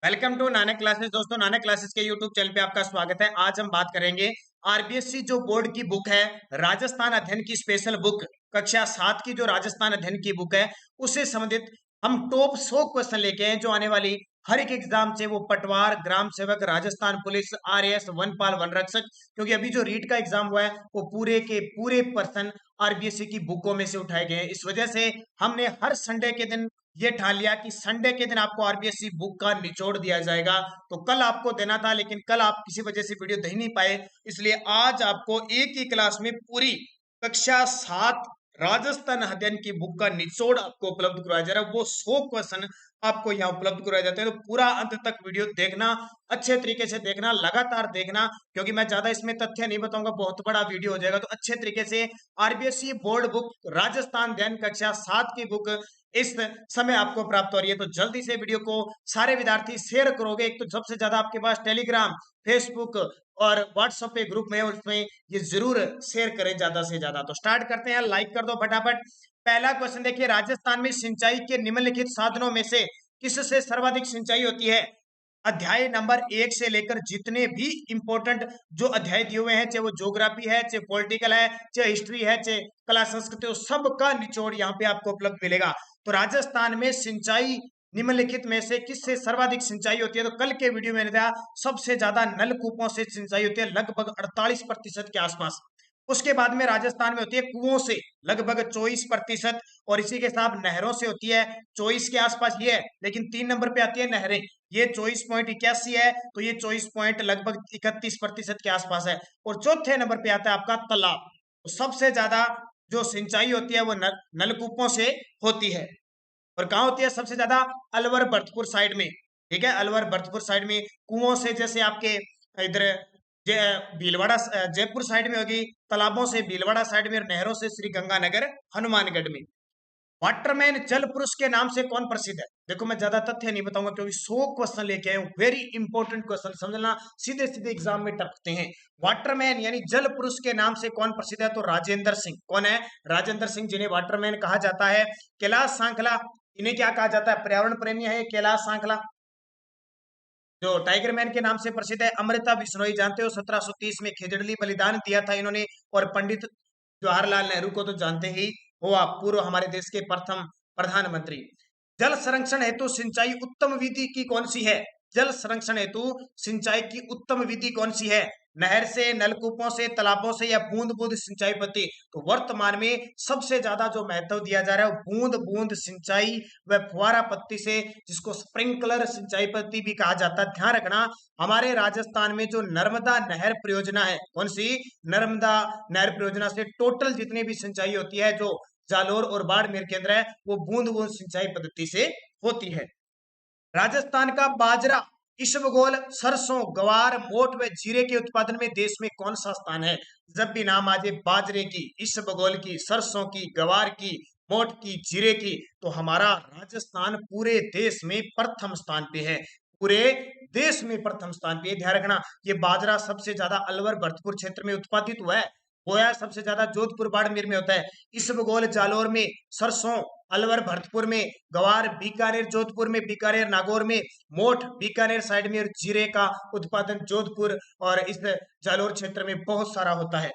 Welcome to Nanak classes. दोस्तों, Nanak classes के YouTube channel पे आपका स्वागत है। आज हम बात करेंगे आरबीएससी जो बोर्ड की बुक है, राजस्थान अध्ययन की स्पेशल बुक, कक्षा 7 की जो राजस्थान अध्ययन की बुक है, उससे संबंधित हम टॉप 100 क्वेश्चन लेके आए जो आने वाली हर एक एग्जाम से, वो पटवार, ग्राम सेवक, राजस्थान पुलिस, आरएएस, वनपाल, वन रक्षक, क्योंकि अभी जो रीट का एग्जाम हुआ है वो पूरे के पूरे पर्सन आरबीएससी की बुकों में से उठाए गए हैं। इस वजह से हमने हर संडे के दिन ये ठान लिया कि संडे के दिन आपको आरबीएससी बुक का निचोड़ दिया जाएगा। तो कल आपको देना था, लेकिन कल आप किसी वजह से वीडियो दे नहीं पाए, इसलिए आज आपको एक ही क्लास में पूरी कक्षा 7 राजस्थान अध्ययन की बुक का निचोड़ आपको उपलब्ध करवाया जा रहा है। वो 100 क्वेश्चन आपको यहाँ उपलब्ध करवाए जाते हैं। तो पूरा अंत तक वीडियो देखना, अच्छे तरीके से देखना, लगातार देखना, क्योंकि मैं ज्यादा इसमें तथ्य नहीं बताऊंगा, बहुत बड़ा वीडियो हो जाएगा। तो अच्छे तरीके से आरबीएससी बोर्ड बुक राजस्थान अध्ययन कक्षा 7 की बुक इस समय आपको प्राप्त हो रही है। तो जल्दी से वीडियो को सारे विद्यार्थी शेयर करोगे। एक तो सबसे ज्यादा आपके पास टेलीग्राम, फेसबुक और व्हाट्सएप पे ग्रुप में है, उसमें ये जरूर शेयर करें ज्यादा से ज्यादा। तो स्टार्ट करते हैं, लाइक कर दो फटाफट। पहला क्वेश्चन देखिए, राजस्थान में सिंचाई के निम्नलिखित साधनों में से किससे सर्वाधिक सिंचाई होती है? अध्याय नंबर 1 से लेकर जितने भी इंपॉर्टेंट जो अध्याय दिए हुए हैं, चाहे वो ज्योग्राफी है, चाहे पॉलिटिकल है, चाहे हिस्ट्री है, चाहे कला संस्कृति, वो सबका निचोड़ यहाँ पे आपको उपलब्ध मिलेगा। तो राजस्थान में सिंचाई निम्नलिखित में से किससे सर्वाधिक सिंचाई होती है? तो कल के वीडियो में बताया सबसे ज्यादा नलकूपों से सिंचाई होती है, लगभग 48% के आसपास। उसके बाद में राजस्थान में होती है कुओं से, लगभग 24%, और इसी के साथ नहरों से होती है 24 के आसपास ये है। लेकिन 3 नंबर पे आती है नहरें, ये 24.81 है, तो ये 24 पॉइंट लगभग 31% के आसपास है। और चौथे नंबर पे आता है आपका तालाब। तो सबसे ज्यादा जो सिंचाई होती है वो नलकूपों से होती है। और कहाँ होती है सबसे ज्यादा? अलवर भरतपुर साइड में। ठीक है, अलवर भरतपुर साइड में कुओं से, जैसे आपके इधर भीलवाड़ा जयपुर साइड में होगी, तालाबों से भीलवाड़ा साइड में, और नहरों से श्री गंगानगर हनुमानगढ़ में। वाटरमैन जल पुरुष के नाम से कौन प्रसिद्ध है? देखो, मैं ज्यादा तथ्य नहीं बताऊंगा क्योंकि 100 क्वेश्चन लेके आए हूं, वेरी इंपॉर्टेंट क्वेश्चन, समझना, सीधे सीधे एग्जाम में टपकते हैं। वाटरमैन यानी जल पुरुष के नाम से कौन प्रसिद्ध है? तो राजेंद्र सिंह। कौन है? राजेंद्र सिंह, जिन्हें वाटरमैन कहा जाता है। कैलाश सांखला, इन्हें क्या कहा जाता है? पर्यावरण प्रेमी है कैलाश सांखला। जो टाइगर मैन के नाम से प्रसिद्ध है, अमृता बिश्नोई, जानते हो 1730 में खेजड़ली बलिदान दिया था इन्होंने। और पंडित जवाहरलाल नेहरू को तो जानते ही हो आप, पूर्व हमारे देश के प्रथम प्रधानमंत्री। जल संरक्षण हेतु सिंचाई उत्तम विधि की कौन सी है? जल संरक्षण हेतु सिंचाई की उत्तम विधि कौन सी है? नहर से, नलकूपों से, तालाबों से, या बूंद बूंद सिंचाई पद्धति? तो वर्तमान में सबसे ज्यादा जो महत्व दिया जा रहा है वो बूंद बूंद सिंचाई व फुहारा पद्धति से, जिसको स्प्रिंकलर सिंचाई पद्धति भी कहा जाता है। ध्यान रखना, हमारे राजस्थान में जो नर्मदा नहर परियोजना है, कौन सी? नर्मदा नहर परियोजना से टोटल जितनी भी सिंचाई होती है, जो जालोर और बाड़मेर केंद्र है, वो बूंद बूंद सिंचाई पद्धति से होती है। राजस्थान का बाजरा, इसबगोल, सरसों, ग्वार, मोठ व जीरे के उत्पादन में देश में कौन सा स्थान है? जब भी नाम आ जाए बाजरे की, इसबगोल की, सरसों की, ग्वार की, मोठ की, जीरे की, तो हमारा राजस्थान पूरे देश में प्रथम स्थान पे है। पूरे देश में प्रथम स्थान पे। ध्यान रखना, ये बाजरा सबसे ज्यादा अलवर भरतपुर क्षेत्र में उत्पादित हुआ है। बोया सबसे ज्यादा जोधपुर बाड़मेर में होता है। इसबगोल जालोर में, सरसों अलवर भरतपुर में, गवार बीकानेर जोधपुर में, बीकानेर नागौर में, मोठ बीकानेर साइड में, और जीरे का उत्पादन जोधपुर और इस जालोर क्षेत्र में बहुत सारा होता है।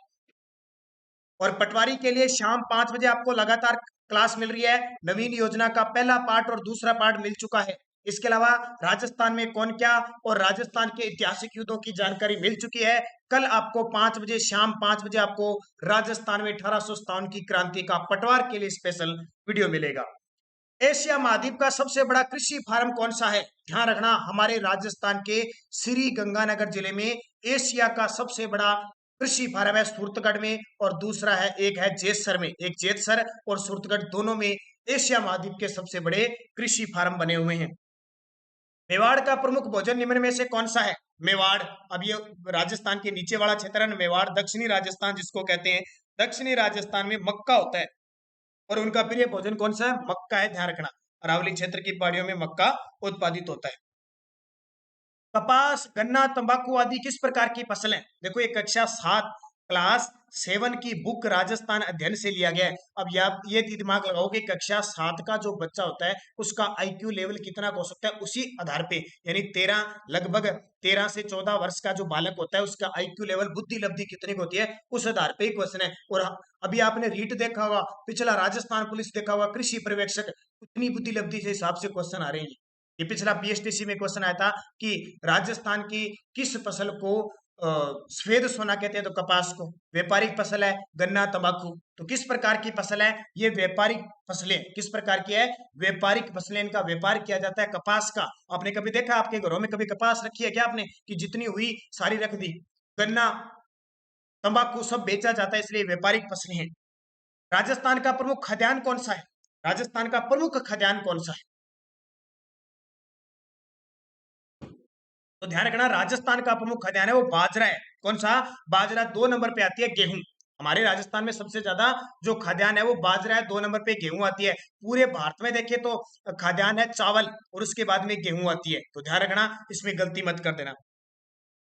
और पटवारी के लिए शाम 5 बजे आपको लगातार क्लास मिल रही है। नवीन योजना का पहला पार्ट और दूसरा पार्ट मिल चुका है। इसके अलावा राजस्थान में कौन क्या और राजस्थान के ऐतिहासिक युद्धों की जानकारी मिल चुकी है। कल आपको 5 बजे, शाम 5 बजे आपको राजस्थान में 1857 की क्रांति का पटवार के लिए स्पेशल वीडियो मिलेगा। एशिया महाद्वीप का सबसे बड़ा कृषि फार्म कौन सा है? ध्यान रखना, हमारे राजस्थान के श्री गंगानगर जिले में एशिया का सबसे बड़ा कृषि फार्म है, सूरतगढ़ में, और दूसरा है, एक है जेतसर में। एक जेतसर और सूरतगढ़ दोनों में एशिया महाद्वीप के सबसे बड़े कृषि फार्म बने हुए हैं। मेवाड़ का प्रमुख भोजन निम्न में से कौन सा है? मेवाड़, अब ये राजस्थान के नीचे वाला क्षेत्र है, मेवाड़, दक्षिणी राजस्थान जिसको कहते हैं। दक्षिणी राजस्थान में मक्का होता है, और उनका प्रिय भोजन कौन सा है? मक्का है। ध्यान रखना, अरावली क्षेत्र की पहाड़ियों में मक्का उत्पादित होता है। कपास, गन्ना, तंबाकू आदि किस प्रकार की फसल है? देखो, ये कक्षा 7 क्लास 7 की बुक राजस्थान अध्ययन से लिया गया है। अब ये दिमाग लगाओ कि कक्षा 7 का जो बच्चा होता है उसका आईक्यू लेवल कितना हो सकता है, उसी आधार पे यानी 13 लगभग 13 से 14 वर्ष का जो बालक होता है उसका आईक्यू लेवल बुद्धि लब्धि कितनी की होती है उस आधार पे ही क्वेश्चन है। और अभी आपने रीट देखा होगा, पिछला राजस्थान पुलिस देखा होगा, कृषि पर्यवेक्षक, उतनी बुद्धि लब्धि से हिसाब से क्वेश्चन आ रहे हैं। ये पिछला पीएसटीसी में क्वेश्चन आया था कि राजस्थान की किस फसल को सफेद सोना कहते हैं, तो कपास को। व्यापारिक फसल है गन्ना तंबाकू। तो किस प्रकार की फसल है ये? व्यापारिक फसलें। किस प्रकार की है? व्यापारिक फसलें, इनका व्यापार किया जाता है कपास का। आपने कभी देखा आपके घरों में कभी कपास रखी है क्या आपने, कि जितनी हुई सारी रख दी? गन्ना तंबाकू सब बेचा जाता है, इसलिए व्यापारिक फसलें हैं। राजस्थान का प्रमुख खाद्यान्न कौन सा है? राजस्थान का प्रमुख खाद्यान्न कौन सा है? तो ध्यान रखना, राजस्थान का प्रमुख खाद्यान्न है वो बाजरा है। कौन सा? बाजरा। 2 नंबर पे आती है गेहूं। हमारे राजस्थान में सबसे ज्यादा जो खाद्यान्न है वो बाजरा है, 2 नंबर पे गेहूं आती है। पूरे भारत में देखें तो खाद्यान्न है चावल और उसके बाद में गेहूं आती है। तो ध्यान रखना, इसमें गलती मत कर देना।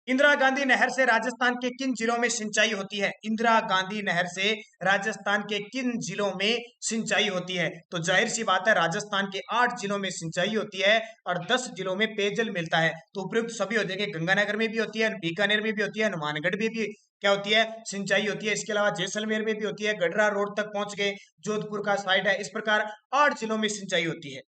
इंदिरा गांधी नहर से राजस्थान के किन जिलों में सिंचाई होती है? इंदिरा गांधी नहर से राजस्थान के किन जिलों में सिंचाई होती है? तो जाहिर सी बात है राजस्थान के 8 जिलों में सिंचाई होती है और 10 जिलों में पेयजल मिलता है। तो उपयुक्त सभी हो जाएंगे। गंगानगर में भी होती है, बीकानेर में भी होती है, हनुमानगढ़ में भी क्या होती है? सिंचाई होती है। इसके अलावा जैसलमेर में भी होती है, गडरा रोड तक पहुंच गए, जोधपुर का साइड है। इस प्रकार 8 जिलों में सिंचाई होती है।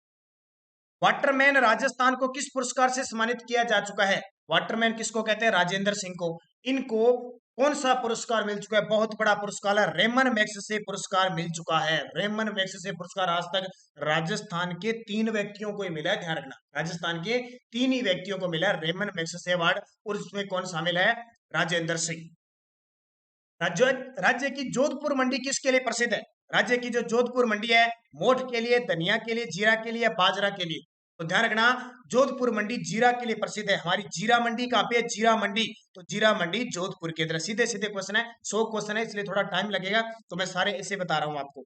वाटरमैन राजस्थान को किस पुरस्कार से सम्मानित किया जा चुका है? वाटरमैन किसको कहते हैं? राजेंद्र सिंह को। इनको कौन सा पुरस्कार मिल चुका है? बहुत बड़ा पुरस्कार है, रेमन मैक्स से पुरस्कार मिल चुका है। रेमन मैक्स से पुरस्कार आज तक राजस्थान के 3 व्यक्तियों को ही मिला है। ध्यान रखना, राजस्थान के 3 ही व्यक्तियों को मिला है रेमन मैक्स से अवार्ड। और इसमें कौन शामिल है? राजेंद्र सिंह। राज्य राज्य की जोधपुर मंडी किसके लिए प्रसिद्ध है? राज्य की जो जोधपुर मंडी है, मोठ के लिए, धनिया के लिए, जीरा के लिए, बाजरा के लिए? तो ध्यान रखना, जोधपुर मंडी जीरा के लिए प्रसिद्ध है। हमारी जीरा मंडी कहाँ पे है? जीरा मंडी। तो जीरा मंडी जोधपुर के अंदर। सीधे सीधे क्वेश्चन है, 100 क्वेश्चन है, इसलिए थोड़ा टाइम लगेगा, तो मैं सारे ऐसे बता रहा हूं आपको।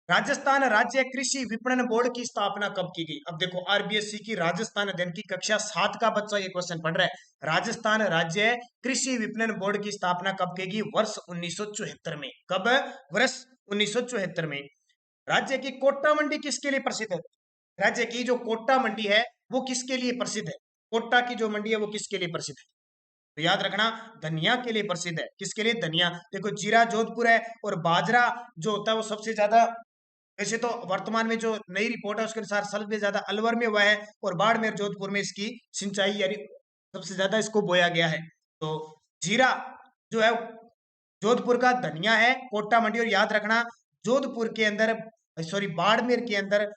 राजस्थान राज्य कृषि विपणन बोर्ड की स्थापना कब की गई? अब देखो, आरबीएससी की राजस्थान अध्ययन की कक्षा 7 का बच्चा ये क्वेश्चन पढ़ रहा है। राजस्थान राज्य कृषि विपणन बोर्ड की स्थापना कब की गई? वर्ष 1974 में। कब? वर्ष 1974 में। राज्य की कोट्टा मंडी किसके लिए प्रसिद्ध है? राज्य की जो कोट्टा मंडी है वो किसके लिए प्रसिद्ध है? कोट्टा की जो मंडी है वो किसके लिए प्रसिद्ध है? तो याद रखना, धनिया के लिए प्रसिद्ध है। किसके लिए? धनिया। देखो, जीरा जोधपुर है और बाजरा जो होता है वो सबसे ज्यादा, वैसे तो वर्तमान में जो नई रिपोर्ट है उसके अनुसार सबसे ज्यादा अलवर में हुआ है और बाड़मेर जोधपुर में इसकी सिंचाई यानी सबसे ज्यादा इसको बोया गया है। तो जीरा जो है जोधपुर का, धनिया है कोट्टा मंडी। और याद रखना, जोधपुर के अंदर, सॉरी बाड़मेर के अंदर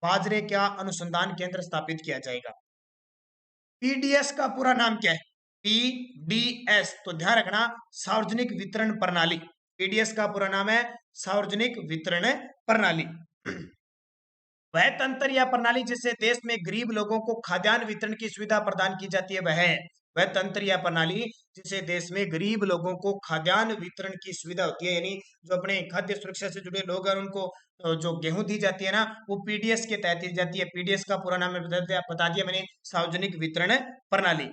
बाजरे का अनुसंधान केंद्र स्थापित किया जाएगा। पीडीएस का पूरा नाम क्या है? पीडीएस। तो ध्यान रखना, सार्वजनिक वितरण प्रणाली। पीडीएस का पूरा नाम है सार्वजनिक वितरण प्रणाली। वह तंत्र या प्रणाली जिससे देश में गरीब लोगों को खाद्यान्न वितरण की सुविधा प्रदान की जाती है, वह तंत्र या प्रणाली जिससे देश में गरीब लोगों को खाद्यान्न वितरण की सुविधा होती है, यानी जो अपने खाद्य सुरक्षा से जुड़े लोग हैं उनको जो गेहूं दी जाती है ना, वो पीडीएस के तहत दी जाती है। पीडीएस का पूरा नाम बता दिया मैंने, सार्वजनिक वितरण प्रणाली।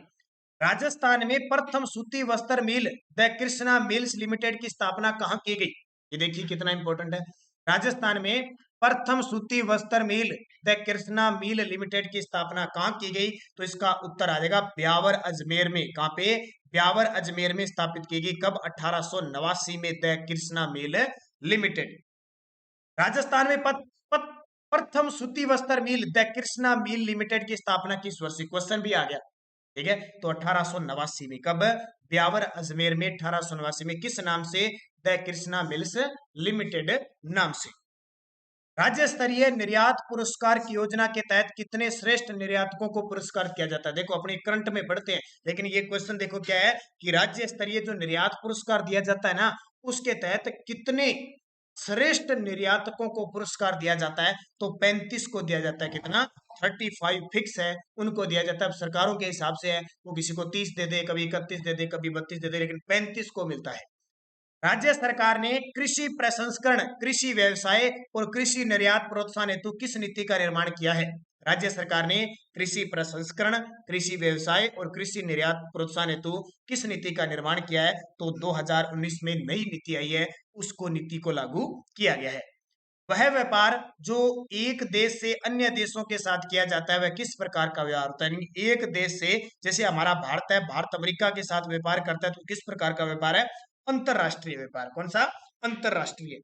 राजस्थान में प्रथम सूती वस्त्र मिल द कृष्णा मिल्स लिमिटेड की स्थापना कहाँ की गई? ये देखिए कितना इंपॉर्टेंट है। राजस्थान में प्रथम सूती वस्त्र मिल द कृष्णा मिल लिमिटेड की स्थापना कहाँ की गई? तो इसका उत्तर आ जाएगा ब्यावर अजमेर में। कहाँ पे? ब्यावर अजमेर में स्थापित की गई। कब? 1889 में the Krishna mill limited. Rajasthan में प्रथम सूती वस्त्र मिल द कृष्णा मिल लिमिटेड की स्थापना किस वर्ष? क्वेश्चन भी आ गया, ठीक है। तो 1889 में। कब? ब्यावर अजमेर में 1889 में। किस नाम से? द कृष्णा मिल्स लिमिटेड नाम से। राज्य स्तरीय निर्यात पुरस्कार की योजना के तहत कितने श्रेष्ठ निर्यातकों को पुरस्कार किया जाता है? देखो, अपने करंट में पढ़ते हैं, लेकिन ये क्वेश्चन देखो क्या है कि राज्य स्तरीय जो निर्यात पुरस्कार दिया जाता है ना, उसके तहत कितने श्रेष्ठ निर्यातकों को पुरस्कार दिया जाता है? तो 35 को दिया जाता है। कितना? 35 फिक्स है, उनको दिया जाता है। अब सरकारों के हिसाब से है, वो किसी को 30 दे दे, कभी 31 दे दे, कभी 32 दे दे, लेकिन 35 को मिलता है। राज्य सरकार ने कृषि प्रसंस्करण, कृषि व्यवसाय और कृषि निर्यात प्रोत्साहन हेतु किस नीति का निर्माण किया है? राज्य सरकार ने कृषि प्रसंस्करण, कृषि व्यवसाय और कृषि निर्यात प्रोत्साहन हेतु किस नीति का निर्माण किया है? तो 2019 में नई नीति आई है, उसको नीति को लागू किया गया है। वह व्यापार जो एक देश से अन्य देशों के साथ किया जाता है वह किस प्रकार का व्यवहार होता है? यानी एक देश से, जैसे हमारा भारत है, भारत अमेरिका के साथ व्यापार करता है, तो किस प्रकार का व्यापार है? अंतरराष्ट्रीय व्यापार। कौन सा? अंतरराष्ट्रीय।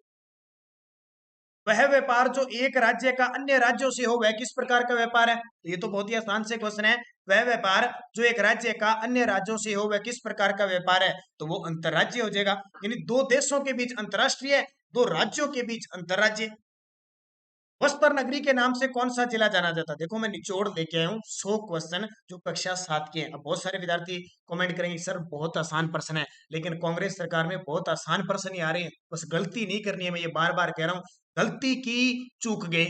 वह व्यापार जो एक राज्य का अन्य राज्यों से हो वह किस प्रकार का व्यापार है? तो ये तो बहुत ही आसान से क्वेश्चन है। वह व्यापार जो एक राज्य का अन्य राज्यों से हो वह किस प्रकार का व्यापार है? तो वो अंतरराज्य हो जाएगा। यानी दो देशों के बीच अंतरराष्ट्रीय, दो राज्यों के बीच अंतरराज्य। वस्त्र नगरी के नाम से कौन सा जिला जाना जाता है? देखो मैं निचोड़ लेके आया हूँ 100 क्वेश्चन जो कक्षा 7 के हैं। अब बहुत सारे विद्यार्थी कमेंट करेंगे सर बहुत आसान प्रश्न है, लेकिन कांग्रेस सरकार में बहुत आसान प्रश्न ही आ रहे हैं, बस गलती नहीं करनी है। मैं ये बार बार कह रहा हूँ, गलती की चूक गए,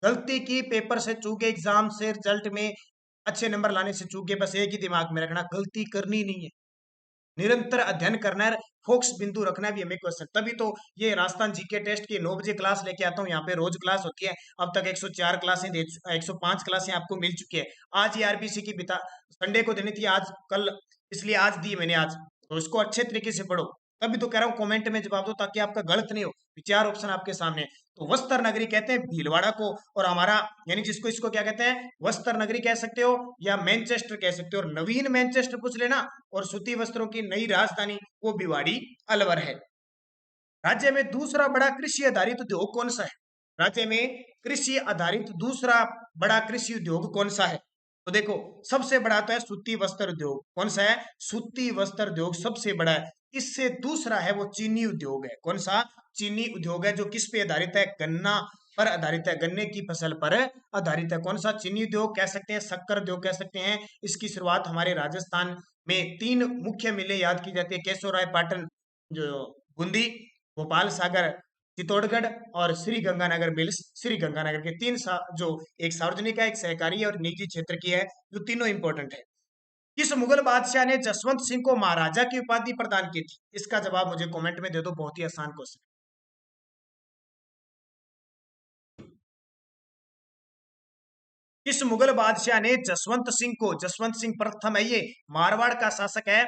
गलती की पेपर से चूक गए, एग्जाम से रिजल्ट में अच्छे नंबर लाने से चूक गए, बस एक ही दिमाग में रखना, गलती करनी नहीं है, निरंतर अध्ययन करना है, फोकस बिंदु रखना भी हमें क्वेश्चन। तभी तो ये राजस्थान जीके टेस्ट की 9 बजे क्लास लेके आता हूँ, यहाँ पे रोज क्लास होती है। अब तक 104 क्लासें 105 क्लासें आपको मिल चुकी है। आज ही आरबीसी की बिता संडे को देनी थी, आज कल, इसलिए आज दी मैंने आज, तो उसको अच्छे तरीके से पढ़ो। तभी तो कह रहा हूँ कमेंट में जवाब दो ताकि आपका गलत नहीं हो। विचार ऑप्शन आपके सामने। तो वस्त्र नगरी कहते हैं भीलवाड़ा को, और हमारा यानी जिसको इसको क्या कहते हैं, वस्त्र नगरी कह सकते हो या मैनचेस्टर कह सकते हो, और नवीन मैनचेस्टर पूछ लेना। और सूती वस्त्रों की नई राजधानी वो भिवाड़ी अलवर है। राज्य में दूसरा बड़ा कृषि आधारित उद्योग कौन सा है? राज्य में कृषि आधारित दूसरा बड़ा कृषि उद्योग कौन सा है? तो देखो सबसे बड़ा तो है सूती वस्त्र उद्योग। कौन सा है? सूती वस्त्र उद्योग सबसे बड़ा है। इससे दूसरा है वो चीनी उद्योग है। कौन सा? चीनी उद्योग है, जो किस पे आधारित है? गन्ना पर आधारित है, गन्ने की फसल पर आधारित है। कौन सा? चीनी उद्योग कह सकते हैं, शक्कर उद्योग कह सकते हैं। इसकी शुरुआत हमारे राजस्थान में 3 मुख्य मिलें याद की जाती है, केशवराय पाटन जो बूंदी, गोपाल सागर चित्तौड़गढ़ और श्री गंगानगर मिल्स श्री गंगानगर के 3 जो एक सार्वजनिक है, एक सहकारी है और निजी क्षेत्र की है, जो तीनों इंपॉर्टेंट है। किस मुगल बादशाह ने जसवंत सिंह को महाराजा की उपाधि प्रदान की थी? इसका जवाब मुझे कमेंट में दे दो, बहुत ही आसान क्वेश्चन। किस मुगल बादशाह ने जसवंत सिंह को, जसवंत सिंह प्रथम है ये, मारवाड़ का शासक है,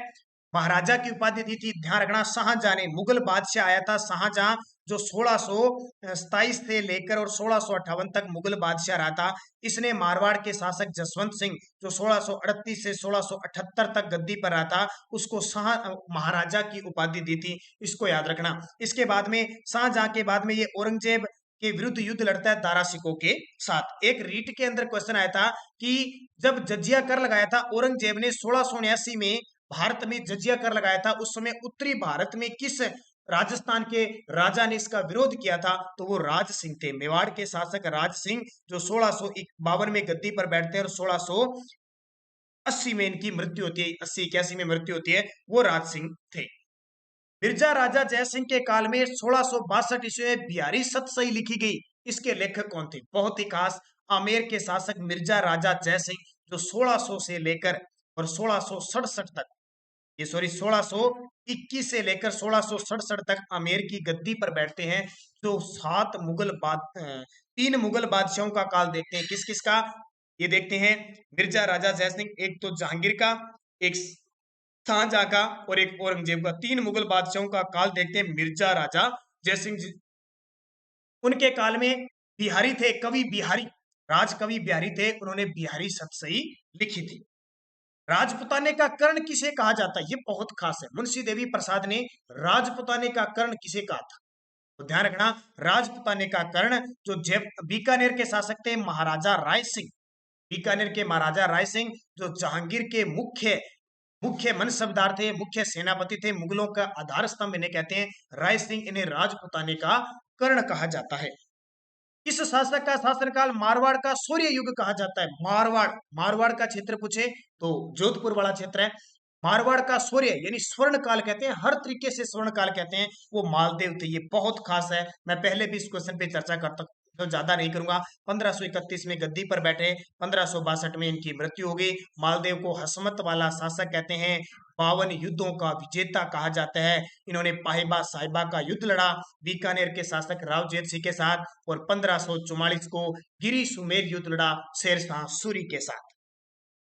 महाराजा की उपाधि दी थी? ध्यान रखना, शाहजहां ने, मुगल बादशाह आया था शाहजहां, जो 1627 से लेकर और 1658 तक मुगल बादशाह रहा था। इसने मारवाड़ के शासक जसवंत सिंह, जो 1638 से 1678 तक गद्दी पर रहा था, उसको शाह महाराजा की उपाधि दी थी। इसको याद रखना। इसके बाद में शाहजहां के बाद में ये औरंगजेब के विरुद्ध युद्ध लड़ता है दारा सिकों के साथ। एक रीट के अंदर क्वेश्चन आया था कि जब जजिया कर लगाया था औरंगजेब ने 1679 में भारत में जजिया कर लगाया था, उस समय उत्तरी भारत में किस राजस्थान के राजा ने इसका विरोध किया था? तो वो राज सिंह थे, मेवाड़ के शासक राज सिंह, जो 1652 में गद्दी पर बैठते हैं और 1680 में इनकी मृत्यु होती है, 80-81 में मृत्यु होती है, वो राज सिंह थे। मिर्जा राजा जयसिंह के काल में 1662 ईस्वी में बिहारी सतसई लिखी गई, इसके लेखक कौन थे? बहुत ही खास, आमेर के शासक मिर्जा राजा जयसिंह, जो 1600 से लेकर और 1667 तक, ये सॉरी 1621 से लेकर 1667 तक आमेर की गद्दी पर बैठते हैं। जो 3 मुगल बादशाहों का काल देखते हैं, किस किस का? ये देखते हैं मिर्जा राजा जयसिंह, एक तो जहांगीर का, एक शाहजहां का और एक औरंगजेब का। 3 मुगल बादशाहों का काल देखते हैं मिर्जा राजा जयसिंह जी। उनके काल में बिहारी थे, कवि बिहारी, राजकवि बिहारी थे, उन्होंने बिहारी सतसई लिखी थी। राजपुताने का कर्ण किसे कहा जाता है? ये बहुत खास है। मुंशी देवी प्रसाद ने राजपुताने का कर्ण किसे कहा था? तो ध्यान रखना, राजपुताने का कर्ण जो बीकानेर के शासक थे महाराजा राय सिंह, बीकानेर के महाराजा राय सिंह, जो जहांगीर के मुख्य मुख्य मनसबदार थे, मुख्य सेनापति थे, मुगलों का आधार स्तंभ इन्हें कहते हैं, राय सिंह, इन्हें राजपुताने का कर्ण कहा जाता है। किस शासक का शासनकाल मारवाड़ का सूर्य युग कहा जाता है? मारवाड़, मारवाड़ का क्षेत्र पूछे तो जोधपुर वाला क्षेत्र है। मारवाड़ का सूर्य यानी स्वर्ण काल कहते हैं, हर तरीके से स्वर्ण काल कहते हैं, वो मालदेव थे। ये बहुत खास है, मैं पहले भी इस क्वेश्चन पे चर्चा तो ज्यादा नहीं करूंगा। 1531 में गद्दी पर बैठे, 1562 में इनकी मृत्यु हो गई। मालदेव को हसमत वाला शासक कहते हैं, 52 युद्धों का विजेता कहा जाता है। इन्होंने पाहिबा साहिबा का युद्ध लड़ा बीकानेर के शासक रावजेत सिंह के साथ, और 1544 को गिरी सुमेर युद्ध लड़ा शेरशाह सूरी के साथ।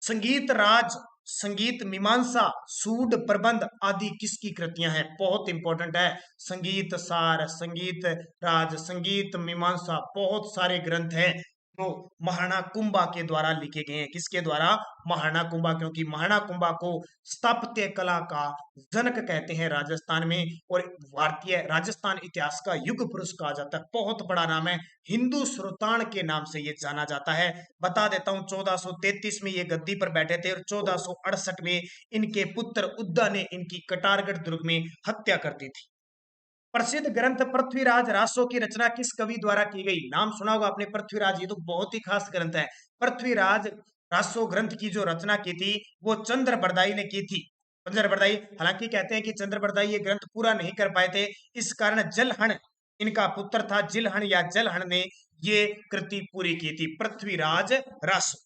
संगीत राज, संगीत मीमांसा, सूड प्रबंध आदि किसकी कृतियां हैं? बहुत इंपॉर्टेंट है। संगीत सार, संगीत राज, संगीत मीमांसा, बहुत सारे ग्रंथ हैं जो महाराणा कुंभा के द्वारा लिखे गए हैं। किसके द्वारा? महाराणा कुंभा, क्योंकि महाराणा कुंभा को स्थापत्य कला का जनक कहते हैं राजस्थान में, और भारतीय राजस्थान इतिहास का युग पुरुष कहा जाता है। बहुत बड़ा नाम है, हिंदू सुल्तान के नाम से ये जाना जाता है। बता देता हूं, 1433 में ये गद्दी पर बैठे थे और 1468 में इनके पुत्र उद्दा ने इनकी कटारगढ़ दुर्ग में हत्या कर दी थी। प्रसिद्ध ग्रंथ पृथ्वीराज रासो की रचना किस कवि द्वारा की गई? नाम सुना होगा आपने पृथ्वीराज, ये तो बहुत ही खास ग्रंथ है। पृथ्वीराज रासो ग्रंथ की जो रचना की थी वो चंद्र बरदाई ने की थी। चंद्र बरदाई, हालांकि कहते हैं कि चंद्र बरदाई ये ग्रंथ पूरा नहीं कर पाए थे, इस कारण जलहण इनका पुत्र था, जिलहण या जलहण ने ये कृति पूरी की थी। पृथ्वीराज रासो।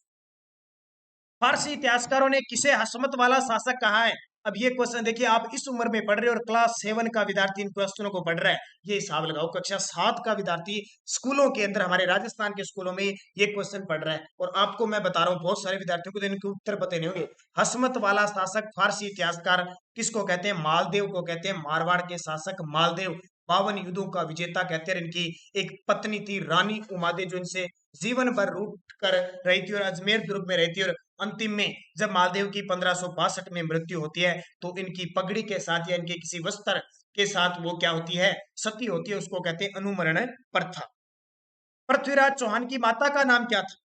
फारसी इतिहासकारों ने किसे हसमत वाला शासक कहा है? अब ये क्वेश्चन देखिए, आप इस उम्र में पढ़ रहे हो और क्लास 7 का विद्यार्थी इन क्वेश्चनों को पढ़ रहा है, ये हिसाब लगाओ। कक्षा 7 का विद्यार्थी स्कूलों के अंदर, हमारे राजस्थान के स्कूलों में ये क्वेश्चन पढ़ रहा है, और आपको मैं बता रहा हूँ बहुत सारे विद्यार्थियों को तो इनके उत्तर पता नहीं होंगे। हसमत वाला शासक फारसी इतिहासकार किसको कहते हैं? मालदेव को कहते हैं। मारवाड़ के शासक मालदेव 52 युद्धों का विजेता कहते हैं। इनकी एक पत्नी थी रानी उमादे, जो इनसे जीवन भर रूठ कर रही थी और अजमेर दुर्ग में रहती, और अंतिम में जब मालदेव की 1562 में मृत्यु होती है तो इनकी पगड़ी के साथ या इनके किसी वस्त्र के साथ वो क्या होती है? सती होती है। उसको कहते हैं अनुमरण प्रथा। पृथ्वीराज चौहान की माता का नाम क्या था?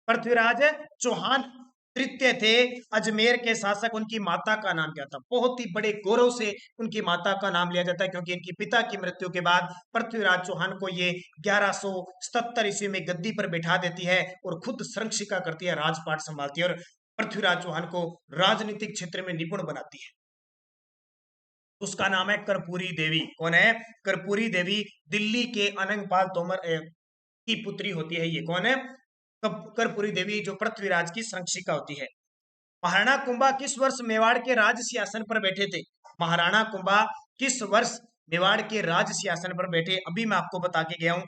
पृथ्वीराज चौहान तृतीय थे, अजमेर के शासक। उनकी माता का नाम क्या था? बहुत ही बड़े गौरव से उनकी माता का नाम लिया जाता है, क्योंकि इनकी पिता की मृत्यु के बाद पृथ्वीराज चौहान को ये 1177 ईस्वी में गद्दी पर बैठा देती है और खुद संरक्षिका करती है, राजपाट संभालती है, और पृथ्वीराज चौहान को राजनीतिक क्षेत्र में निपुण बनाती है। उसका नाम है कर्पूरी देवी। कौन है? कर्पूरी देवी। दिल्ली के अनंगपाल तोमर की पुत्री होती है। ये कौन है? कर्पूरी देवी, जो पृथ्वीराज की संरक्षिका होती है। महाराणा कुंभा किस वर्ष मेवाड़ के राज सिंहासन पर बैठे थे? महाराणा कुंभा किस वर्ष मेवाड़ के राज सिंहासन पर बैठे? अभी मैं आपको बता के गया हूं,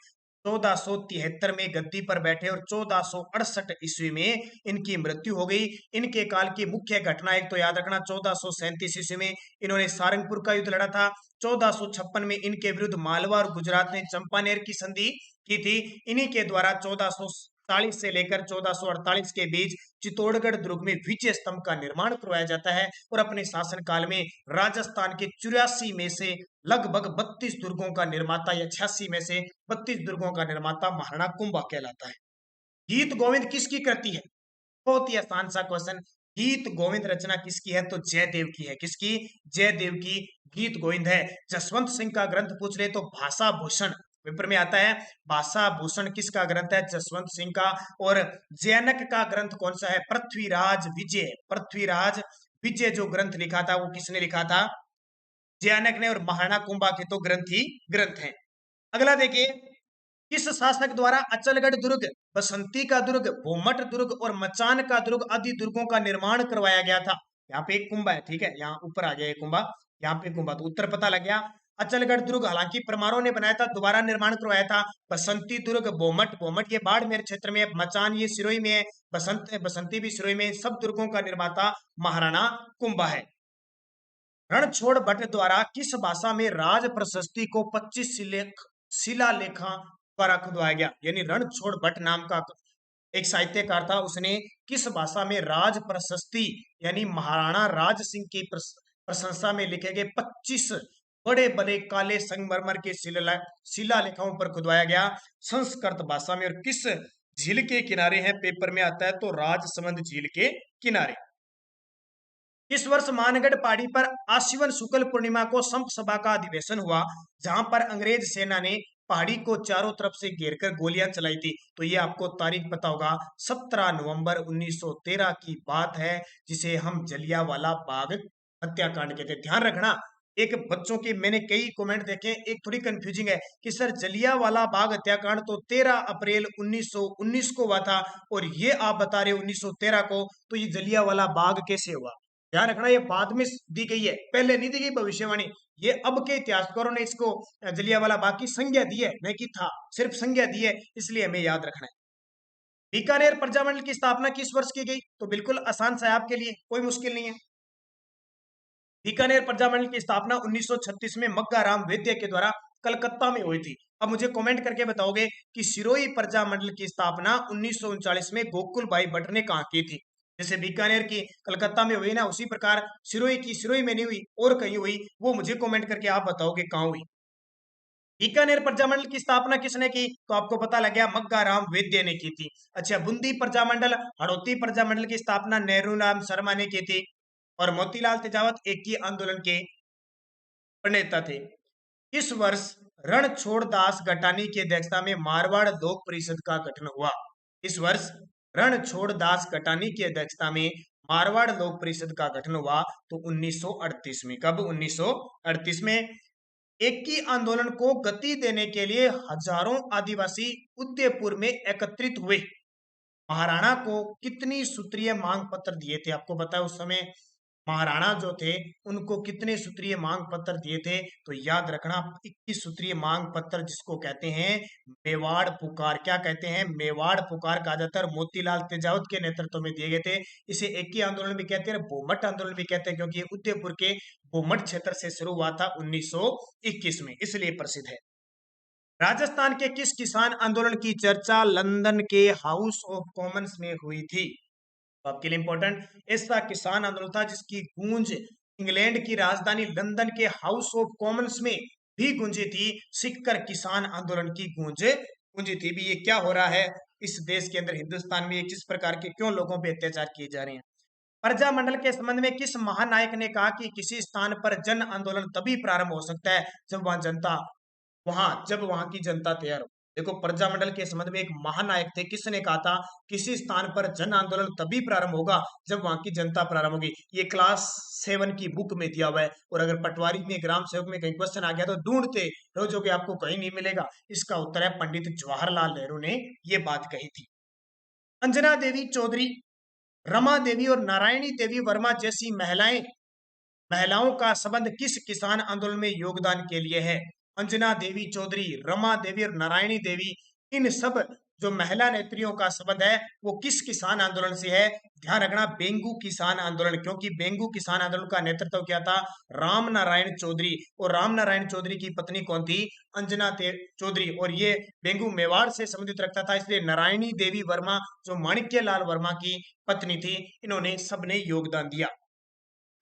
1473 में गद्दी पर बैठे और 1468 ईस्वी में इनकी मृत्यु हो गई। इनके काल की मुख्य घटना एक तो याद रखना, 1437 ईस्वी में इन्होंने सारंगपुर का युद्ध लड़ा था। 1456 में इनके विरुद्ध मालवा और गुजरात ने चंपानेर की संधि की थी। इन्हीं के द्वारा 1440 से लेकर 1448 के बीच चित्तौड़गढ़ दुर्ग में विजय स्तंभ का निर्माण करवाया जाता है, और अपने शासनकाल में राजस्थान के 84 में से लगभग 32 दुर्गों का निर्माता, या 86 में से 32 दुर्गों का निर्माता महाराणा कुंभा कहलाता है। गीत गोविंद किसकी कृति है? बहुत ही आसान सा क्वेश्चन। गीत गोविंद रचना किसकी है? तो जयदेव की है। किसकी? जयदेव की गीत गोविंद है। जसवंत सिंह का ग्रंथ पूछ ले तो भाषा भूषण पेपर में आता है। भाषा भूषण किसका ग्रंथ है? जसवंत सिंह का। और जैनक का ग्रंथ कौन सा है? पृथ्वीराज विजय। पृथ्वीराज विजय जो ग्रंथ लिखा था वो किसने लिखा था? जैनक ने। और महाराणा कुंभा के तो ग्रंथ ही ग्रंथ हैं। अगला देखिए, किस शासक द्वारा अचलगढ़ दुर्ग, बसंती का दुर्ग, भोमट दुर्ग और मचान का दुर्ग आदि दुर्गों का निर्माण करवाया गया था? यहाँ पे एक कुंभा है, ठीक है, यहाँ ऊपर आ गया कुंभा, यहाँ पे कुंभा, तो उत्तर पता लग गया। अचलगढ़ दुर्ग हालांकि परमारों ने बनाया था, दोबारा निर्माण करवाया था। बसंती दुर्ग, भोमट, भोमट ये बाड़मेर क्षेत्र में है, मचान ये सिरोही में है, बसंती भी सिरोही में है। सब दुर्गों का निर्माता महाराणा कुंभा है। रणछोड़ भट्ट द्वारा किस भाषा में राज प्रशस्ति को 25 शिलालेखा द्वारा खुदवाया गया? यानी रणछोड़ भट्ट नाम का एक साहित्यकार था, उसने किस भाषा में राज प्रशस्ति यानी महाराणा राज सिंह की प्रशंसा में लिखे गए 25 बड़े बड़े काले संगमरमर के शिलालेखों पर खुदवाया गया? संस्कृत भाषा में। और किस झील के किनारे है? पेपर में आता है, तो राजसमंद झील के किनारे। इस वर्ष मानगढ़ पहाड़ी पर आश्विन शुक्ल पूर्णिमा को संप सभा का अधिवेशन हुआ, जहां पर अंग्रेज सेना ने पहाड़ी को चारों तरफ से घेरकर गोलियां चलाई थी। तो ये आपको तारीख पता होगा, 17 नवंबर 1913 की बात है, जिसे हम जलियांवाला बाग हत्याकांड कहते हैं। ध्यान रखना, एक बच्चों के मैंने कई कमेंट देखे, एक थोड़ी कंफ्यूजिंग है कि सर जलियांवाला बाग हत्याकांड तो 13 अप्रैल 1919 को हुआ था और ये आप बता रहे हो 1913 को, तो ये जलियांवाला बाग कैसे हुआ? ध्यान रखना, ये बाद में दी गई है, पहले नहीं दी गई भविष्यवाणी। ये अब के इतिहासकारों ने इसको जलियांवाला बाग की संज्ञा दी है, नहीं कि था, सिर्फ संज्ञा दी है, इसलिए हमें याद रखना है। बीकानेर प्रजामंडल की स्थापना किस वर्ष की गई? तो बिल्कुल आसान सा है आपके लिए, कोई मुश्किल नहीं है। बीकानेर प्रजामंडल की स्थापना 1936 में मग्गा राम वैद्य के द्वारा कलकत्ता में हुई थी। अब मुझे कमेंट करके बताओगे कि सिरोही प्रजामंडल की स्थापना 1939 में गोकुल भाई भट्ट ने कहा की थी? जैसे बीकानेर की कलकत्ता में हुई ना, उसी प्रकार सिरोही की सिरोही में नहीं हुई और कहीं हुई, वो मुझे कमेंट करके आप बताओगे कहाँ हुई। बीकानेर प्रजामंडल की स्थापना किसने की? तो आपको पता लग गया, मग्गा राम वैद्य ने की थी। अच्छा, बूंदी प्रजामंडल, हड़ौती प्रजामंडल की स्थापना नेहरू राम शर्मा ने की थी और मोतीलाल तेजावत एक ही आंदोलन के प्रणेता थे। इस वर्ष रणछोड़दास गटानी की अध्यक्षता में मारवाड़ लोक परिषद का गठन हुआ। इस वर्ष रणछोड़दास गटानी की अध्यक्षता में मारवाड़ लोक परिषद का गठन हुआ तो 1938 में। कब? 1938 में। एक ही आंदोलन को गति देने के लिए हजारों आदिवासी उदयपुर में एकत्रित हुए। महाराणा को कितनी सूत्रीय मांग पत्र दिए थे? आपको पता है उस समय महाराणा जो थे उनको कितने सूत्रीय मांग पत्र दिए थे? तो याद रखना, 21 सूत्रीय मांग पत्र, जिसको कहते हैं मेवाड़ पुकार। क्या कहते हैं? मेवाड़ पुकार कहा जाता है। मोतीलाल तेजावत के नेतृत्व में दिए गए थे। इसे एक ही आंदोलन भी कहते हैं, बोमट आंदोलन भी कहते हैं, क्योंकि उदयपुर के बोमट क्षेत्र से शुरू हुआ था 1921 में, इसलिए प्रसिद्ध है। राजस्थान के किस किसान आंदोलन की चर्चा लंदन के हाउस ऑफ कॉमन्स में हुई थी? तो आपके लिए इंपॉर्टेंट, ऐसा किसान आंदोलन था जिसकी गूंज इंग्लैंड की राजधानी लंदन के हाउस ऑफ कॉमन्स में भी गूंजी थी। सिखकर किसान आंदोलन की गूंज गूंजी थी। भी ये क्या हो रहा है इस देश के अंदर, हिंदुस्तान में, किस प्रकार के क्यों लोगों पे अत्याचार किए जा रहे हैं? प्रजामंडल के संबंध में किस महानायक ने कहा कि किसी स्थान पर जन आंदोलन तभी प्रारंभ हो सकता है जब वहां की जनता तैयार हो? देखो, प्रजामंडल के संबंध में एक महानायक थे, किसने कहा था किसी स्थान पर जन आंदोलन तभी प्रारंभ होगा जब वहां की जनता प्रारंभ होगी? ये क्लास 7 की बुक में दिया हुआ है, और अगर पटवारी में ग्राम सेवक में कहीं क्वेश्चन आ गया तो ढूंढते रहोगे, आपको कहीं नहीं मिलेगा। इसका उत्तर है पंडित जवाहरलाल नेहरू ने ये बात कही थी। अंजना देवी चौधरी, रमा देवी और नारायणी देवी वर्मा जैसी महिलाओं का संबंध किस किसान आंदोलन में योगदान के लिए है? अंजना देवी चौधरी, रमा देवी और नारायणी देवी, इन सब जो महिला नेत्रियों का संबंध है वो किस किसान आंदोलन से है? ध्यान रखना, बेंगू किसान आंदोलन, क्योंकि बेंगू किसान आंदोलन का नेतृत्व किया था राम नारायण चौधरी, और राम नारायण चौधरी की पत्नी कौन थी? अंजना चौधरी, और ये बेंगू मेवाड़ से संबंधित रखता था, इसलिए नारायणी देवी वर्मा जो माणिक्य लाल वर्मा की पत्नी थी, इन्होंने सबने योगदान दिया।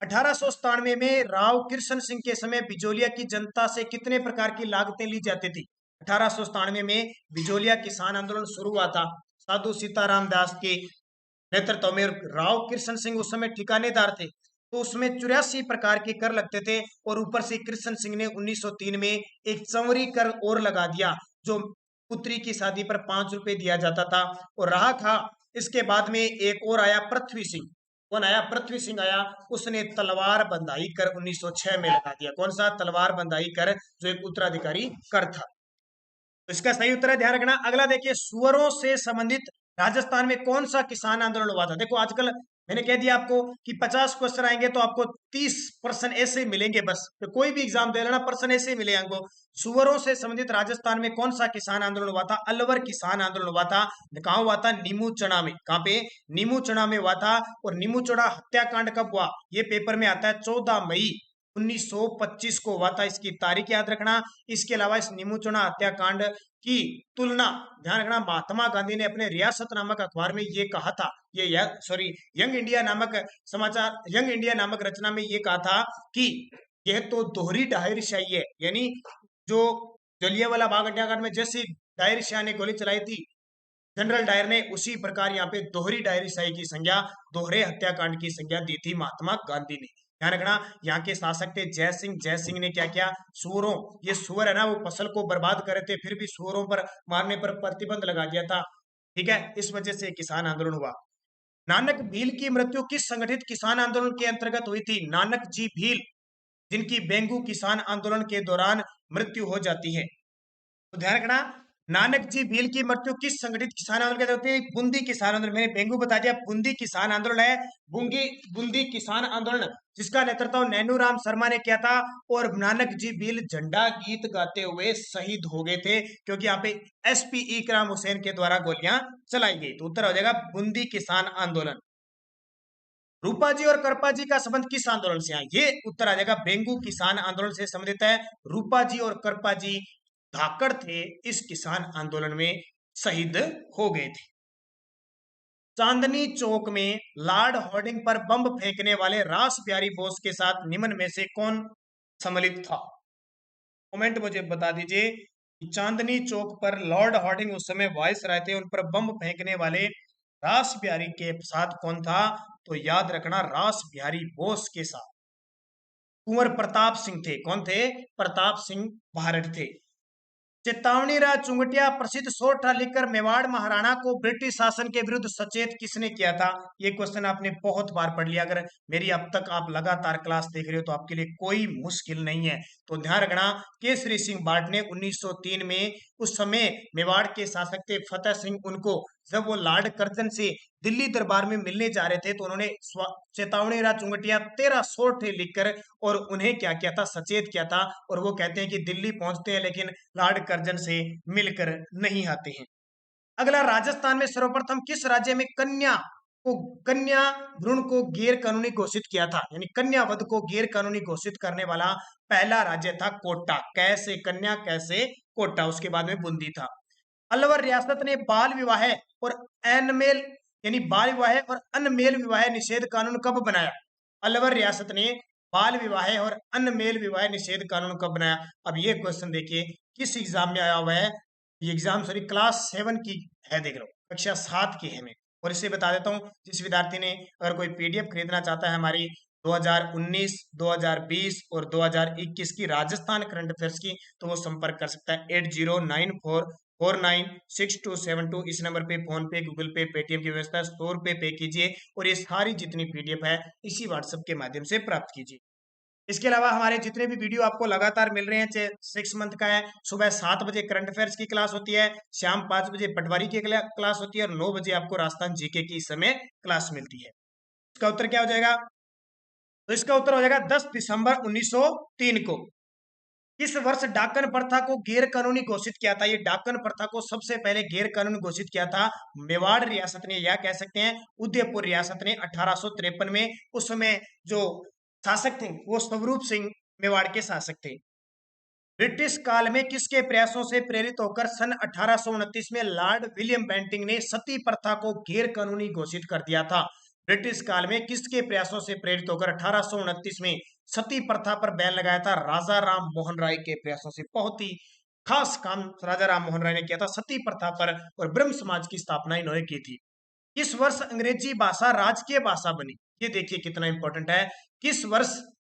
1897 में राव कृष्ण सिंह के समय बिजोलिया की जनता से कितने प्रकार की लागतें ली जाती थी? 1897 में बिजोलिया किसान आंदोलन शुरू हुआ था साधु सीताराम दास के नेतृत्व में। राव कृष्ण सिंह उस समय ठिकानेदार थे, तो उसमें 84 प्रकार के कर लगते थे, और ऊपर से कृष्ण सिंह ने 1903 में एक चंवरी कर और लगा दिया, जो पुत्री की शादी पर 5 रुपए दिया जाता था और रहा था। इसके बाद में एक और आया पृथ्वी सिंह। कौन आया? पृथ्वी सिंह आया, उसने तलवार बंधाई कर 1906 में लगा दिया। कौन सा? तलवार बंधाई कर, जो एक उत्तराधिकारी कर था। तो इसका सही उत्तर है, ध्यान रखना। अगला देखिए, सुअरों से संबंधित राजस्थान में कौन सा किसान आंदोलन हुआ था? देखो, आजकल मैंने कह दिया आपको कि 50 क्वेश्चन आएंगे तो आपको 30% ऐसे मिलेंगे, बस तो कोई भी एग्जाम दे लेना, पर्सन ऐसे मिले आपको। सुअरों से संबंधित राजस्थान में कौन सा किसान आंदोलन हुआ था? अलवर किसान आंदोलन हुआ था। कहाँ हुआ था? नीमू चना में। कहाँ पे? नीमू चना में हुआ था। और नीमू चना हत्याकांड कब हुआ? ये पेपर में आता है 14 मई 1925 को हुआ था, इसकी तारीख याद रखना। इसके अलावा इस नीमूचना हत्याकांड की तुलना, ध्यान रखना, महात्मा गांधी ने अपने रियासत नामक अखबार में ये कहा था, यंग इंडिया नामक यंग इंडिया नामक रचना में ये कहा था कि यह तो दोहरी डायरशाही है, यानी जो जलियांवाला बाग हत्याकांड में जैसी डायर शाह ने गोली चलाई थी जनरल डायर ने, उसी प्रकार यहाँ पे दोहरी डायरशाही की संज्ञा, दोहरे हत्याकांड की संज्ञा दी थी महात्मा गांधी ने। ध्यान रखना, यहाँ के शासक थे जय सिंह ने क्या किया? सुअरों, ये सुअर है ना, वो फसल को बर्बाद करे थे, फिर भी सुअरों पर मारने पर प्रतिबंध लगा दिया था। ठीक है, इस वजह से किसान आंदोलन हुआ। नानक भील की मृत्यु किस संगठित किसान आंदोलन के अंतर्गत हुई थी? नानक जी भील, जिनकी बेंगू किसान आंदोलन के दौरान मृत्यु हो जाती है। तो ध्यान रखना, नानक जी भील की मृत्यु किस संगठित किसान आंदोलन के होती है? बूंदी किसान आंदोलन। मैंने बेंगू बता दिया, बूंदी किसान आंदोलन है। बूंदी किसान आंदोलन जिसका नेतृत्व नैनूराम शर्मा ने किया था, और नानक जी भील झंडा गीत गाते हुए शहीद हो गए थे, क्योंकि यहाँ पे एसपी इकराम हुसैन के द्वारा गोलियां चलाई गई। तो उत्तर हो जाएगा बूंदी किसान आंदोलन। रूपा जी और करपा जी का संबंध किस आंदोलन से है? ये उत्तर आ जाएगा बेंगू किसान आंदोलन से संबंधित है। रूपा जी और करपा जी धाकड़ थे, इस किसान आंदोलन में शहीद हो गए थे। चांदनी चौक में लॉर्ड होर्डिंग पर बम फेंकने वाले रास बिहारी बोस के साथ निम्न में से कौन सम्मिलित था? कमेंट मुझे बता दीजिए कि चांदनी चौक पर लॉर्ड होर्डिंग उस समय वाइस रहे थे, उन पर बम फेंकने वाले रास बिहारी के साथ कौन था? तो याद रखना, रास बिहारी बोस के साथ कुंवर प्रताप सिंह थे। कौन थे? प्रताप सिंह भारत थे। चेतावनी राज चुंगटिया प्रसिद्ध सोरठा लिखकर मेवाड़ महाराणा को ब्रिटिश शासन के विरुद्ध सचेत किसने किया था? ये क्वेश्चन आपने बहुत बार पढ़ लिया। अगर मेरी अब तक आप लगातार क्लास देख रहे हो तो आपके लिए कोई मुश्किल नहीं है। तो ध्यान रखना, केसरी सिंह बार्ट ने 1903 में, उस समय मेवाड़ के शासक थे फतेह सिंह, उनको जब वो लॉर्ड कर्जन से दिल्ली दरबार में मिलने जा रहे थे तो उन्होंने चेतावनी राज चुंगटिया 13 सोरठे लिखकर और उन्हें क्या किया था? सचेत किया था। और वो कहते हैं कि दिल्ली पहुंचते हैं लेकिन लॉर्ड कर्जन से मिलकर नहीं आते हैं। अगला, राजस्थान में सर्वप्रथम किस राज्य में कन्या भ्रूण को गैर कानूनी घोषित किया था? यानी कन्या वध को गैर कानूनी घोषित करने वाला पहला राज्य था कोटा। कैसे कन्या, कैसे कोटा। उसके बाद में बूंदी था। अलवर रियासत ने बाल विवाह और अनमेल यानी बाल विवाह और अनमेल विवाह निषेध कानून कब बनाया? अलवर रियासत ने बाल विवाह और अनमेल विवाह निषेध कानून कब बनाया? अब ये क्वेश्चन देखिए किस एग्जाम में आया हुआ है। ये एग्जाम सॉरी क्लास 7 की है, देख लो, कक्षा 7 की है मैं। और इसे बता देता हूँ, जिस विद्यार्थी ने अगर कोई पीडीएफ खरीदना चाहता है हमारी 2019, 2020 और 2021 की राजस्थान करंट अफेयर्स की, तो वो संपर्क कर सकता है 8094496272। इस नंबर पे फोन पे, गूगल पे, पेटीएम की व्यवस्था, 100 रुपए पे कीजिए और ये सारी जितनी पीडीएफ है इसी व्हाट्सएप के माध्यम से प्राप्त कीजिए। इसके अलावा हमारे जितने भी वीडियो आपको लगातार मिल रहे हैं, चाहे 6 मंथ का है, सुबह 7 बजे करंट अफेयर्स की क्लास होती है, शाम 5 बजे पटवारी की क्लास होती है और 9 बजे आपको राजस्थान जीके की इस समय क्लास मिलती है। इसका उत्तर क्या हो जाएगा? तो इसका उत्तर हो जाएगा 10 दिसंबर 1903 को। किस वर्ष डाकन प्रथा को गैर कानूनी घोषित किया था? ये डाकन प्रथा को सबसे पहले गैर कानूनी घोषित किया था मेवाड़ रियासत ने, या कह सकते हैं उदयपुर रियासत ने 1853 में। उस समय जो शासक थे वो स्वरूप सिंह मेवाड़ के शासक थे। ब्रिटिश काल में किसके प्रयासों से प्रेरित होकर सन 1829 में लॉर्ड विलियम बेंटिंग ने सती प्रथा को गैर कानूनी घोषित कर दिया था? ब्रिटिश काल में किसके प्रयासों से प्रेरित होकर 1829 में सती प्रथा पर बैन लगाया था? राजा राम मोहन राय के प्रयासों से। बहुत ही खास काम राजा राम मोहन राय ने किया था सती प्रथा पर, और ब्रह्म समाज की स्थापना इन्होंने की थी। किस वर्ष अंग्रेजी भाषा राजकीय भाषा बनी? ये देखिए कितना इंपॉर्टेंट है। किस वर्ष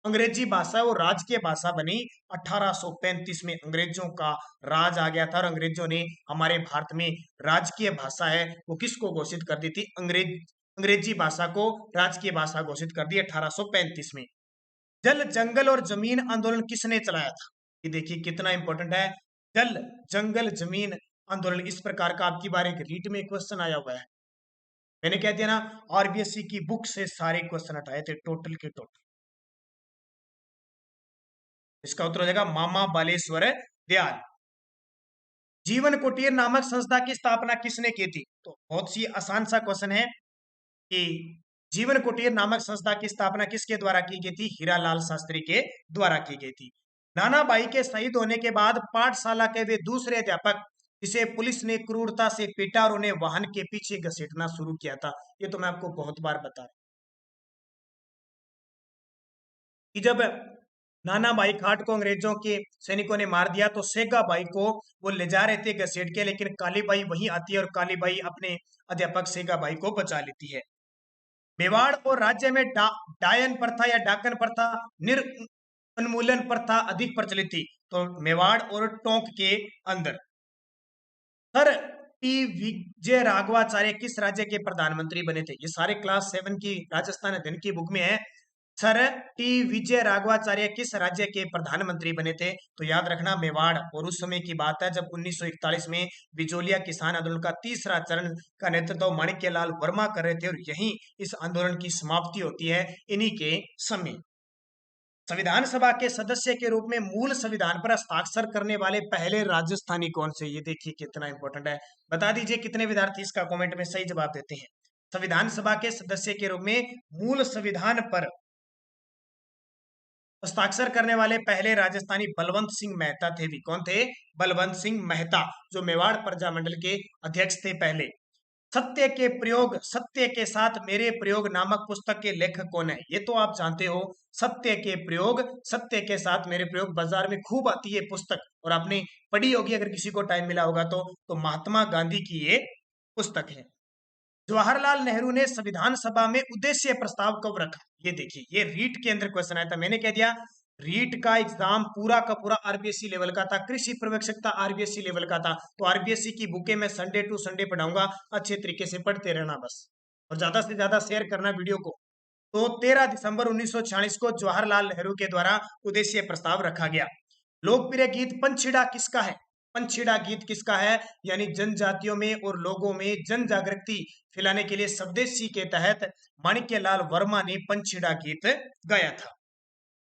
अंग्रेजी भाषा वो राजकीय भाषा बनी? 1835 में अंग्रेजों का राज आ गया था और अंग्रेजों ने हमारे भारत में राजकीय भाषा है वो किसको घोषित कर दी थी? अंग्रेजी भाषा को राजकीय भाषा घोषित कर दी 1835 में। जल जंगल और जमीन आंदोलन किसने चलाया था? ये देखिए कितना इंपॉर्टेंट है। जल जंगल जमीन आंदोलन, इस प्रकार का आपकी बार एक रीट में क्वेश्चन आया हुआ है। मैंने कह दिया ना, आरबीएससी की बुक से सारे क्वेश्चन हटाए थे टोटल के टोटल। इसका उत्तर हो जाएगा मामा बालेश्वर दयाल। जीवन कुटीर नामक संस्था की स्थापना किसने की थी? तो बहुत सी आसान सा क्वेश्चन है कि जीवन कुटीर नामक संस्था की स्थापना किसके द्वारा की गई थी? हीरालाल शास्त्री के द्वारा की गई थी। नाना भाई के शहीद होने के बाद पाठशाला के वे दूसरे अध्यापक जिसे पुलिस ने क्रूरता से पीटा और उन्हें वाहन के पीछे घसीटना शुरू किया था। ये तो मैं आपको बहुत बार बता रहा कि जब नाना भाई खाट को अंग्रेजों के सैनिकों ने मार दिया तो सेगा भाई को वो ले जा रहे थे घसीट के, लेकिन काली बाई वहीं आती है और काली बाई अपने अध्यापक सेगा भाई को बचा लेती है। मेवाड़ और राज्य में डायन प्रथा या डाकन प्रथा उन्मूलन प्रथा अधिक प्रचलित थी? तो मेवाड़ और टोंक के अंदर। सर टी विजय राघवाचार्य किस राज्य के प्रधानमंत्री बने थे? ये सारे क्लास 7 की राजस्थान अध्ययन की बुक में है। सर टी विजय राघवाचार्य किस राज्य के प्रधानमंत्री बने थे? तो याद रखना मेवाड़। और उस समय की बात है जब 1941 में बिजोलिया किसान आंदोलन का तीसरा चरण का नेतृत्व माणिक्यलाल वर्मा कर रहे थे और यहीं इस आंदोलन की समाप्ति होती है इन्हीं के समय। संविधान सभा के सदस्य के रूप में मूल संविधान पर हस्ताक्षर करने वाले पहले राजस्थानी कौन से? ये देखिए कितना इंपॉर्टेंट है। बता दीजिए कितने विद्यार्थी इसका कमेंट में सही जवाब देते हैं। संविधान सभा के सदस्य के रूप में मूल संविधान पर हस्ताक्षर करने वाले पहले राजस्थानी बलवंत सिंह मेहता थे। भी कौन थे? बलवंत सिंह मेहता, जो मेवाड़ प्रजामंडल के अध्यक्ष थे पहले। सत्य के प्रयोग, सत्य के साथ मेरे प्रयोग नामक पुस्तक के लेखक कौन है? ये तो आप जानते हो। सत्य के प्रयोग, सत्य के साथ मेरे प्रयोग बाजार में खूब आती है पुस्तक और आपने पढ़ी होगी अगर किसी को टाइम मिला होगा तो महात्मा गांधी की ये पुस्तक है। जवाहरलाल नेहरू ने संविधान सभा में उद्देश्य प्रस्ताव कब रखा? ये देखिए, ये रीट के अंदर क्वेश्चन आया था। मैंने कह दिया रीट का एग्जाम पूरा का पूरा आरबीएससी लेवल का था, कृषि पर्यवेक्षकता आरबीएससी लेवल का था। तो आरबीएससी की बुकें मैं संडे टू संडे पढ़ाऊंगा, अच्छे तरीके से पढ़ते रहना बस, और ज्यादा से ज्यादा शेयर करना वीडियो को। तो 13 दिसंबर 1946 को जवाहरलाल नेहरू के द्वारा उद्देश्य प्रस्ताव रखा गया। लोकप्रिय गीत पंछीड़ा किसका है? पंछीड़ा गीत किसका है? यानी जनजातियों में और लोगों में जन जागृति फैलाने के लिए स्वदेशी के तहत माणिक्यलाल वर्मा ने पंछीड़ा गीत गाया था।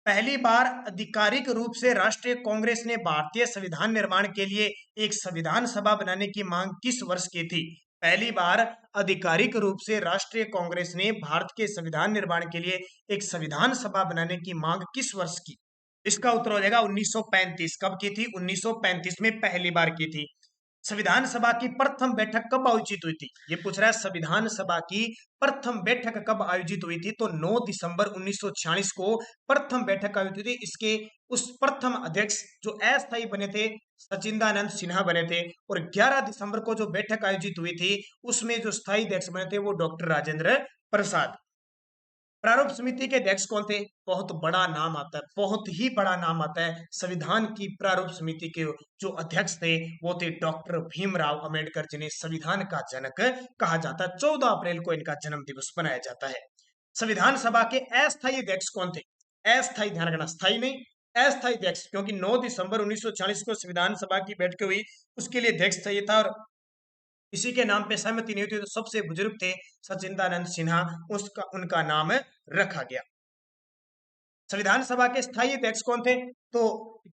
पहली बार आधिकारिक रूप से राष्ट्रीय कांग्रेस ने भारतीय संविधान निर्माण के लिए एक संविधान सभा बनाने की मांग किस वर्ष की थी? पहली बार आधिकारिक रूप से राष्ट्रीय कांग्रेस ने भारत के संविधान निर्माण के लिए एक संविधान सभा बनाने की मांग किस वर्ष की? इसका उत्तर हो जाएगा 1935। कब की थी? 1935 में पहली बार की थी। संविधान सभा की प्रथम बैठक कब आयोजित हुई थी? ये पूछ रहा है संविधान सभा की प्रथम बैठक कब आयोजित हुई थी? तो 9 दिसंबर 1946 को प्रथम बैठक आयोजित हुई थी। इसके उस प्रथम अध्यक्ष जो अस्थायी बने थे सचिंदानंद सिन्हा बने थे, और 11 दिसंबर को जो बैठक आयोजित हुई थी उसमें जो स्थायी अध्यक्ष बने थे वो डॉक्टर राजेंद्र प्रसाद। प्रारूप समिति के अध्यक्ष कौन थे? बहुत बड़ा नाम आता है, बहुत ही बड़ा नाम आता है। संविधान की प्रारूप समिति के जो अध्यक्ष थे वो थे डॉक्टर भीमराव अंबेडकर, जिन्हें संविधान का जनक कहा जाता है। 14 अप्रैल को इनका जन्म दिवस मनाया जाता है। संविधान सभा के अस्थायी अध्यक्ष कौन थे? अस्थायी, ध्यान रखना, स्थायी नहीं, अस्थायी अध्यक्ष, क्योंकि 9 दिसंबर 1940 को संविधान सभा की बैठक हुई, उसके लिए अध्यक्ष चाहिए था और इसी के नाम पे सहमति नहीं हुई थी, तो सबसे बुजुर्ग थे सचिंदानंद सिन्हा, उसका उनका नाम रखा गया। संविधान सभा के स्थायी अध्यक्ष कौन थे? तो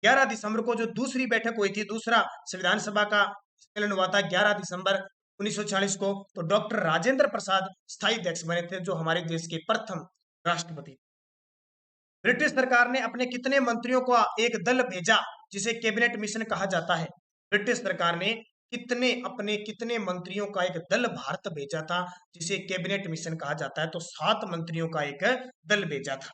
11 दिसंबर को जो दूसरी बैठक हुई थी, दूसरा संविधान सभा का सम्मेलन हुआ था 11 दिसंबर 1940 को, तो डॉक्टर राजेंद्र प्रसाद स्थायी अध्यक्ष बने थे, जो हमारे देश के प्रथम राष्ट्रपति। ब्रिटिश सरकार ने अपने कितने मंत्रियों को एक दल भेजा जिसे कैबिनेट मिशन कहा जाता है? ब्रिटिश सरकार ने कितने मंत्रियों का एक दल भारत भेजा था जिसे कैबिनेट मिशन कहा जाता है? तो 7 मंत्रियों का एक दल भेजा था।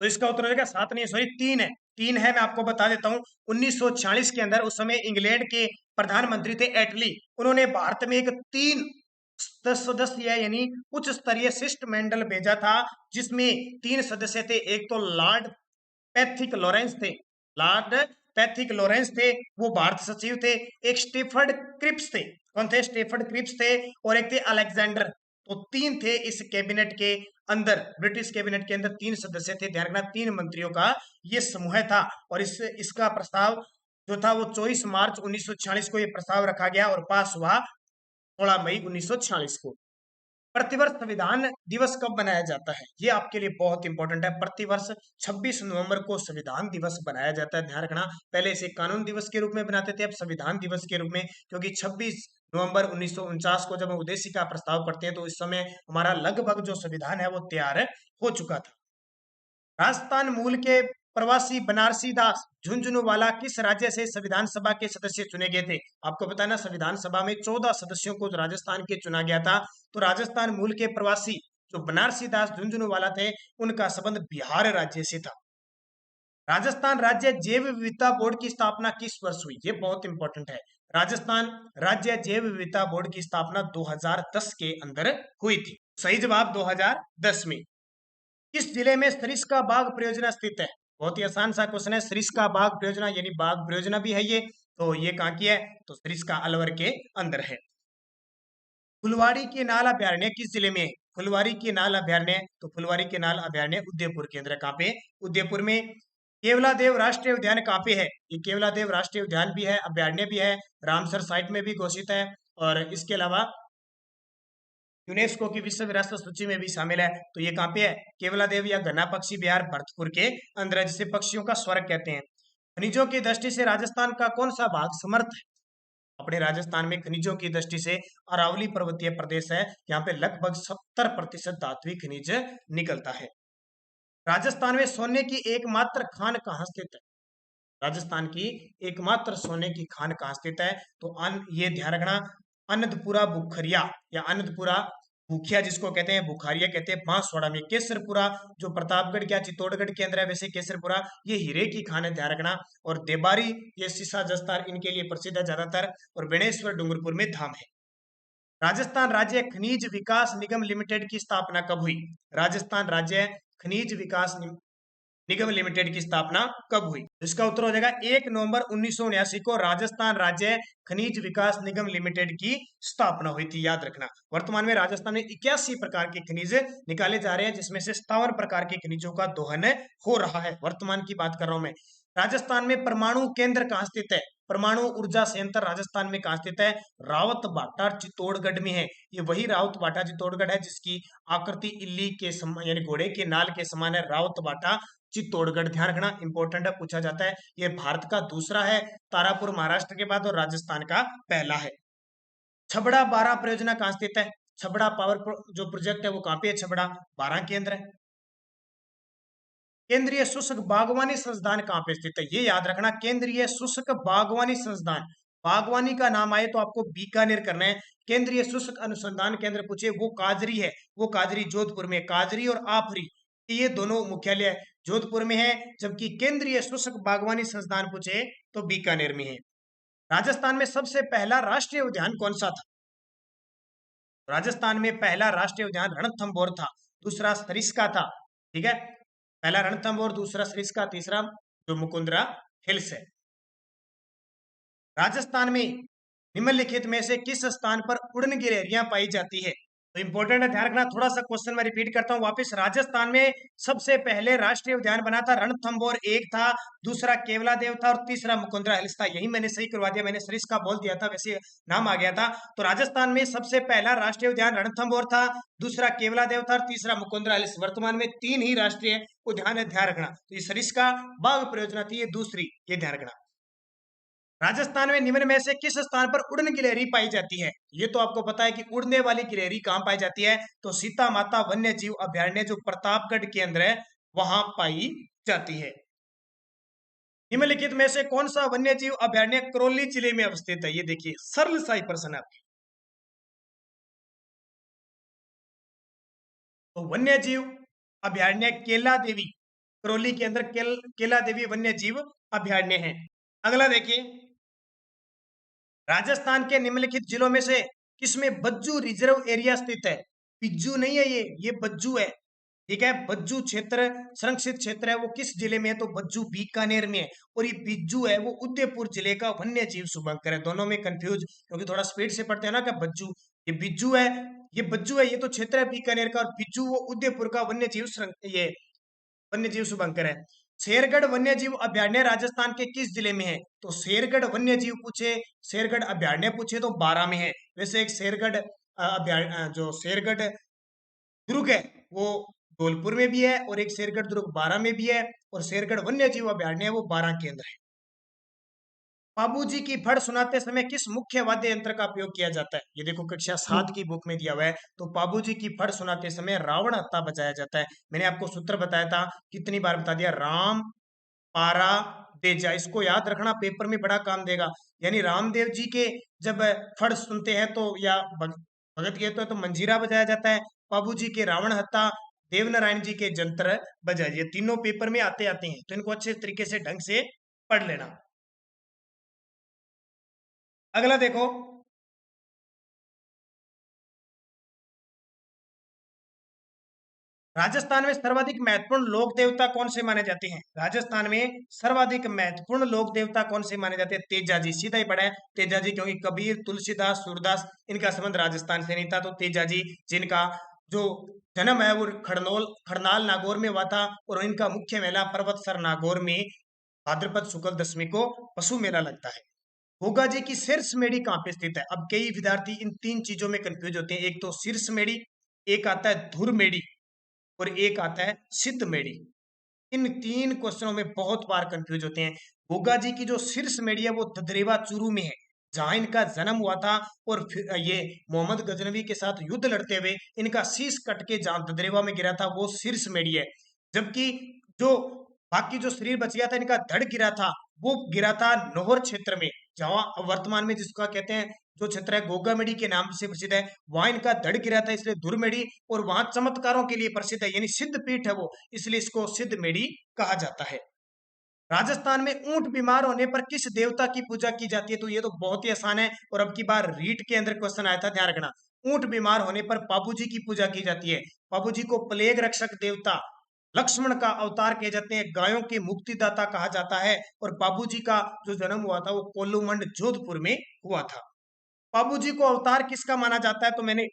तो इसका उत्तर हो जाएगा 7 नहीं, सॉरी 3 है। 3 है, मैं आपको बता देता हूं। 1946 के अंदर उस समय इंग्लैंड के प्रधानमंत्री थे एटली, उन्होंने भारत में एक 3 सदस्य यानी उच्च स्तरीय शिष्टमंडल भेजा था, जिसमें 3 सदस्य थे। एक तो लॉर्ड पैथिक लॉरेंस थे, लॉर्ड पैथिक लॉरेंस थे, वो भारत सचिव थे। एक स्टेफर्ड क्रिप्स थे, कौन थे? स्टेफर्ड क्रिप्स थे। और एक थे अलेक्जेंडर। तो 3 थे इस कैबिनेट के अंदर, ब्रिटिश कैबिनेट के अंदर 3 सदस्य थे। ध्यान रखना, 3 मंत्रियों का ये समूह था। और इसका प्रस्ताव जो था वो 24 मार्च 1946 को ये प्रस्ताव रखा गया और पास हुआ 16 मई 1946 को। प्रतिवर्ष संविधान दिवस कब मनाया जाता है? ये आपके लिए बहुत इंपॉर्टेंट है। प्रतिवर्ष 26 नवंबर को संविधान दिवस बनाया जाता है। ध्यान रखना, पहले इसे कानून दिवस के रूप में बनाते थे, अब संविधान दिवस के रूप में, क्योंकि 26 नवंबर 1949 को जब हम उद्देश्य का प्रस्ताव पढ़ते हैं तो इस समय हमारा लगभग जो संविधान है वो तैयार हो चुका था। राजस्थान मूल के प्रवासी बनारसी दास झुंझुनूवाला किस राज्य से संविधान सभा के सदस्य चुने गए थे? आपको पता है ना, संविधान सभा में 14 सदस्यों को राजस्थान के चुना गया था। तो राजस्थान मूल के प्रवासी जो बनारसी दास झुंझुनूवाला थे, उनका संबंध बिहार राज्य से था। राजस्थान राज्य जैव विविधता बोर्ड की स्थापना किस वर्ष हुई? ये बहुत इंपॉर्टेंट है। राजस्थान राज्य जैव विविधता बोर्ड की स्थापना 2010 के अंदर हुई थी। सही जवाब 2010 में। किस जिले में सरिस्का बाग परियोजना स्थित है? बहुत ही आसान सा क्वेश्चन है। सरिस्का बाग परियोजना यानी बाग परियोजना भी है ये, तो ये कहाँ की है? तो सरिस्का अलवर के अंदर है। फुलवाड़ी के नाल अभ्यारण्य किस जिले में है? फुलवारी की नाल अभ्यारण्य, तो फुलवारी की नाल अभ्यारण्य उदयपुर केंद्र है। कहाँ पे? उदयपुर में। केवलादेव राष्ट्रीय उद्यान कहाँ पे है? ये केवलादेव राष्ट्रीय उद्यान भी है, अभ्यारण्य भी है, रामसर साइट में भी घोषित है, और इसके अलावा यूनेस्को की विश्व विरासत सूची में भी शामिल है। तो ये कहाँ पे है? केवलादेव या घना पक्षी विहार भरतपुर के अंदर है, जिसे पक्षियों का स्वर्ग कहते हैं। खनिजों की दृष्टि से राजस्थान का कौन सा भाग समर्थ है? अपने राजस्थान में खनिजों की दृष्टि से अरावली पर्वतीय प्रदेश है, यहाँ पे लगभग 70% धात्विक खनिज निकलता है। राजस्थान में सोने की एकमात्र खान कहाँ स्थित है? राजस्थान की एकमात्र सोने की खान कहाँ स्थित है? तो ये ध्यान रखना, अनंतपुरा बुखरिया या अनंतपुरा भूखिया जिसको कहते हैं, बुखारिया कहते हैं, बांसवाड़ा में। केसरपुरा जो प्रतापगढ़ या चित्तौड़गढ़ के अंदर है, वैसे केसरपुरा ये हीरे की खान है, ध्यान रखना। और देबारी ये सीसा जस्तार इनके लिए प्रसिद्ध है ज्यादातर, और बेणेश्वर डूंगरपुर में धाम है। राजस्थान राज्य खनिज विकास निगम लिमिटेड की स्थापना कब हुई? राजस्थान राज्य खनिज विकास निगम लिमिटेड की स्थापना कब हुई? इसका उत्तर हो जाएगा 1 नवंबर 1979 को राजस्थान राज्य खनिज विकास निगम लिमिटेड की स्थापना हुई थी, याद रखना। वर्तमान में राजस्थान में 81 प्रकार के खनिज निकाले जा रहे हैं, जिसमें से 57 प्रकार के खनिजों का दोहन हो रहा है। वर्तमान की बात कर रहा हूं मैं। राजस्थान में परमाणु केंद्र कहाँ स्थित है? परमाणु ऊर्जा संयंत्र राजस्थान में कहाँ स्थित है? रावत भाटा चित्तौड़गढ़ में है। ये वही रावत भाटा चित्तौड़गढ़ है जिसकी आकृति इल्ली के समान यानी घोड़े के नाल के समान है। रावत भाटा चित्तौड़गढ़, ध्यान रखना, इंपॉर्टेंट है, पूछा जाता है। ये भारत का दूसरा है, तारापुर महाराष्ट्र के बाद, और राजस्थान का पहला है। छबड़ा बारा परियोजना कहाँ स्थित है? छबड़ा पावर जो प्रोजेक्ट है वो कहाँ पे है? छबड़ा बारा के अंदर है। केंद्रीय शुष्क बागवानी संस्थान कहाँ पे स्थित है? ये याद रखना, केंद्रीय शुष्क बागवानी संस्थान। बागवानी का नाम आए तो आपको बीकानेर करना है। केंद्रीय शुष्क अनुसंधान केंद्र पूछे, वो काजरी है, वो काजरी जोधपुर में। काजरी और आफरी ये दोनों मुख्यालय जोधपुर में है, जबकि केंद्रीय शुष्क बागवानी संस्थान पूछे तो बीकानेर में है। राजस्थान में सबसे पहला राष्ट्रीय उद्यान कौन सा था? राजस्थान में पहला राष्ट्रीय उद्यान रणथंभौर था, दूसरा सरिस्का था। ठीक है, पहला रणथंभौर, दूसरा सरिस्का, तीसरा जो मुकुंदरा हिल्स है। राजस्थान में निम्नलिखित में से किस स्थान पर उड़न गिलहरियां पाई जाती है? तो इंपॉर्टेंट है, ध्यान रखना। थोड़ा सा क्वेश्चन मैं रिपीट करता हूं वापस। राजस्थान में सबसे पहले राष्ट्रीय उद्यान बना था रणथंभौर, एक था, दूसरा केवलादेव था, और तीसरा मुकुंदरा हिल्स था। यही मैंने सही करवा दिया, मैंने सरिस्का बोल दिया था, वैसे नाम आ गया था। तो राजस्थान में सबसे पहला राष्ट्रीय उद्यान रणथंभौर था, दूसरा केवलादेव था, और तीसरा मुकुंदरा हिल्स। वर्तमान में 3 ही राष्ट्रीय उद्यान है, ध्यान रखना। तो ये सरिस्का बाघ परियोजना थी, ये दूसरी, ये ध्यान रखना। राजस्थान में निम्न में से किस स्थान पर उड़न गिलहरी पाई जाती है? ये तो आपको पता है कि उड़ने वाली गिलहरी कहां पाई जाती है, तो सीता माता वन्य जीव अभ्यारण्य जो प्रतापगढ़ के अंदर है वहां पाई जाती है। निम्नलिखित में से कौन सा वन्य जीव अभ्यारण्य करौली जिले में अवस्थित है? ये देखिए, सरल सा ही प्रश्न है आपके। तो वन्य जीव अभ्यारण्य केला देवी, करौली के अंदर केला देवी वन्य जीव अभ्यारण्य है। अगला देखिए, राजस्थान के निम्नलिखित जिलों में से किसमें बज्जू रिजर्व एरिया स्थित है? बिज्जू नहीं है ये बज्जू है। ठीक है, बज्जू क्षेत्र संरक्षित क्षेत्र है, वो किस जिले में है? तो बज्जू बीकानेर में है। और ये बिज्जू है वो उदयपुर जिले का वन्य जीव शुभंकर है। दोनों में कंफ्यूज, क्योंकि थोड़ा स्पीड से पढ़ते हैं ना, क्या बज्जू, ये बिज्जू है, ये बज्जू है, ये तो क्षेत्र है बीकानेर का, और बिज्जू वो उदयपुर का वन्य जीव ये वन्य जीव शुभंकर है। शेरगढ़ वन्य जीव अभ्यारण्य राजस्थान के किस जिले में है? तो शेरगढ़ वन्य जीव पूछे, शेरगढ़ अभ्यारण्य पूछे तो 12 में है। वैसे एक शेरगढ़ अभ्यारण्य जो शेरगढ़ दुर्ग है वो धौलपुर में भी है, और एक शेरगढ़ दुर्ग 12 में भी है, और शेरगढ़ वन्य जीव अभ्यारण्य वो 12 के अंदर है। बाबूजी की फड़ सुनाते समय किस मुख्य वाद्य यंत्र का उपयोग किया जाता है? ये देखो कक्षा 7 की बुक में दिया हुआ है। तो बाबूजी की फड़ सुनाते समय रावण हत्था बजाया जाता है। मैंने आपको सूत्र बताया था, कितनी बार बता दिया, राम पारा तेजा। इसको याद रखना, पेपर में बड़ा काम देगा। यानी रामदेव जी के जब फड़ सुनते हैं तो या भगत गीत तो मंजीरा बजाया जाता है। बाबूजी के रावण हत्था, देवनारायण जी के जंत्र बजाए, ये तीनों पेपर में आते आते हैं, तो इनको अच्छे तरीके से ढंग से पढ़ लेना। अगला देखो, राजस्थान में सर्वाधिक महत्वपूर्ण लोक देवता कौन से माने जाते हैं? राजस्थान में सर्वाधिक महत्वपूर्ण लोक देवता कौन से माने जाते हैं? तेजाजी, सीधा ही पड़ा है तेजाजी, क्योंकि कबीर, तुलसीदास, सूरदास इनका संबंध राजस्थान से नहीं था, तो तेजाजी जिनका जो जन्म है वो खरनाल नागौर में हुआ था और इनका मुख्य मेला पर्वतसर नागौर में भाद्रपद शुक्ल दशमी को पशु मेला लगता है। गोगा जी की शीर्ष मेड़ी कहाँ पे स्थित है? अब कई विद्यार्थी इन तीन चीजों में कंफ्यूज होते हैं। एक तो शीर्ष मेड़ी, एक आता है धुर मेड़ी और एक आता है सिद्ध मेड़ी। इन तीन क्वेश्चनों में बहुत बार कंफ्यूज होते हैं। गोगा जी की जो शीर्ष मेड़ी है वो ददरेवा चूरू में है, जहां इनका जन्म हुआ था। और फिर ये मोहम्मद गजनवी के साथ युद्ध लड़ते हुए इनका शीश कट के जहां ददरेवा में गिरा था वो शीर्ष मेड़ी है। जबकि जो बाकी जो शरीर बच गया था इनका धड़ गिरा था, वो गिरा था नौहर क्षेत्र में, जहां वर्तमान में जिसका कहते हैं जो क्षेत्र है गोगामेड़ी के नाम से प्रसिद्ध है, वहां इनका धड़ गिरा था इसलिए धुरमेड़ी। और वहां चमत्कारों के लिए प्रसिद्ध है, यानी सिद्ध पीठ है वो, इसलिए इसको सिद्ध मेड़ी कहा जाता है। राजस्थान में ऊंट बीमार होने पर किस देवता की पूजा की जाती है? तो ये तो बहुत ही आसान है और अब की बार रीट के अंदर क्वेश्चन आया था, ध्यान रखना। ऊंट बीमार होने पर बाबूजी की पूजा की जाती है। बाबूजी को प्लेग रक्षक देवता लक्ष्मण का अवतार कहे जाते हैं, गायों के मुक्तिदाता कहा जाता है। और बाबूजी का जो जन्म हुआ था वो कोल्लूमंड जोधपुर में हुआ था। बाबूजी को अवतार किसका माना जाता है? तो मैंने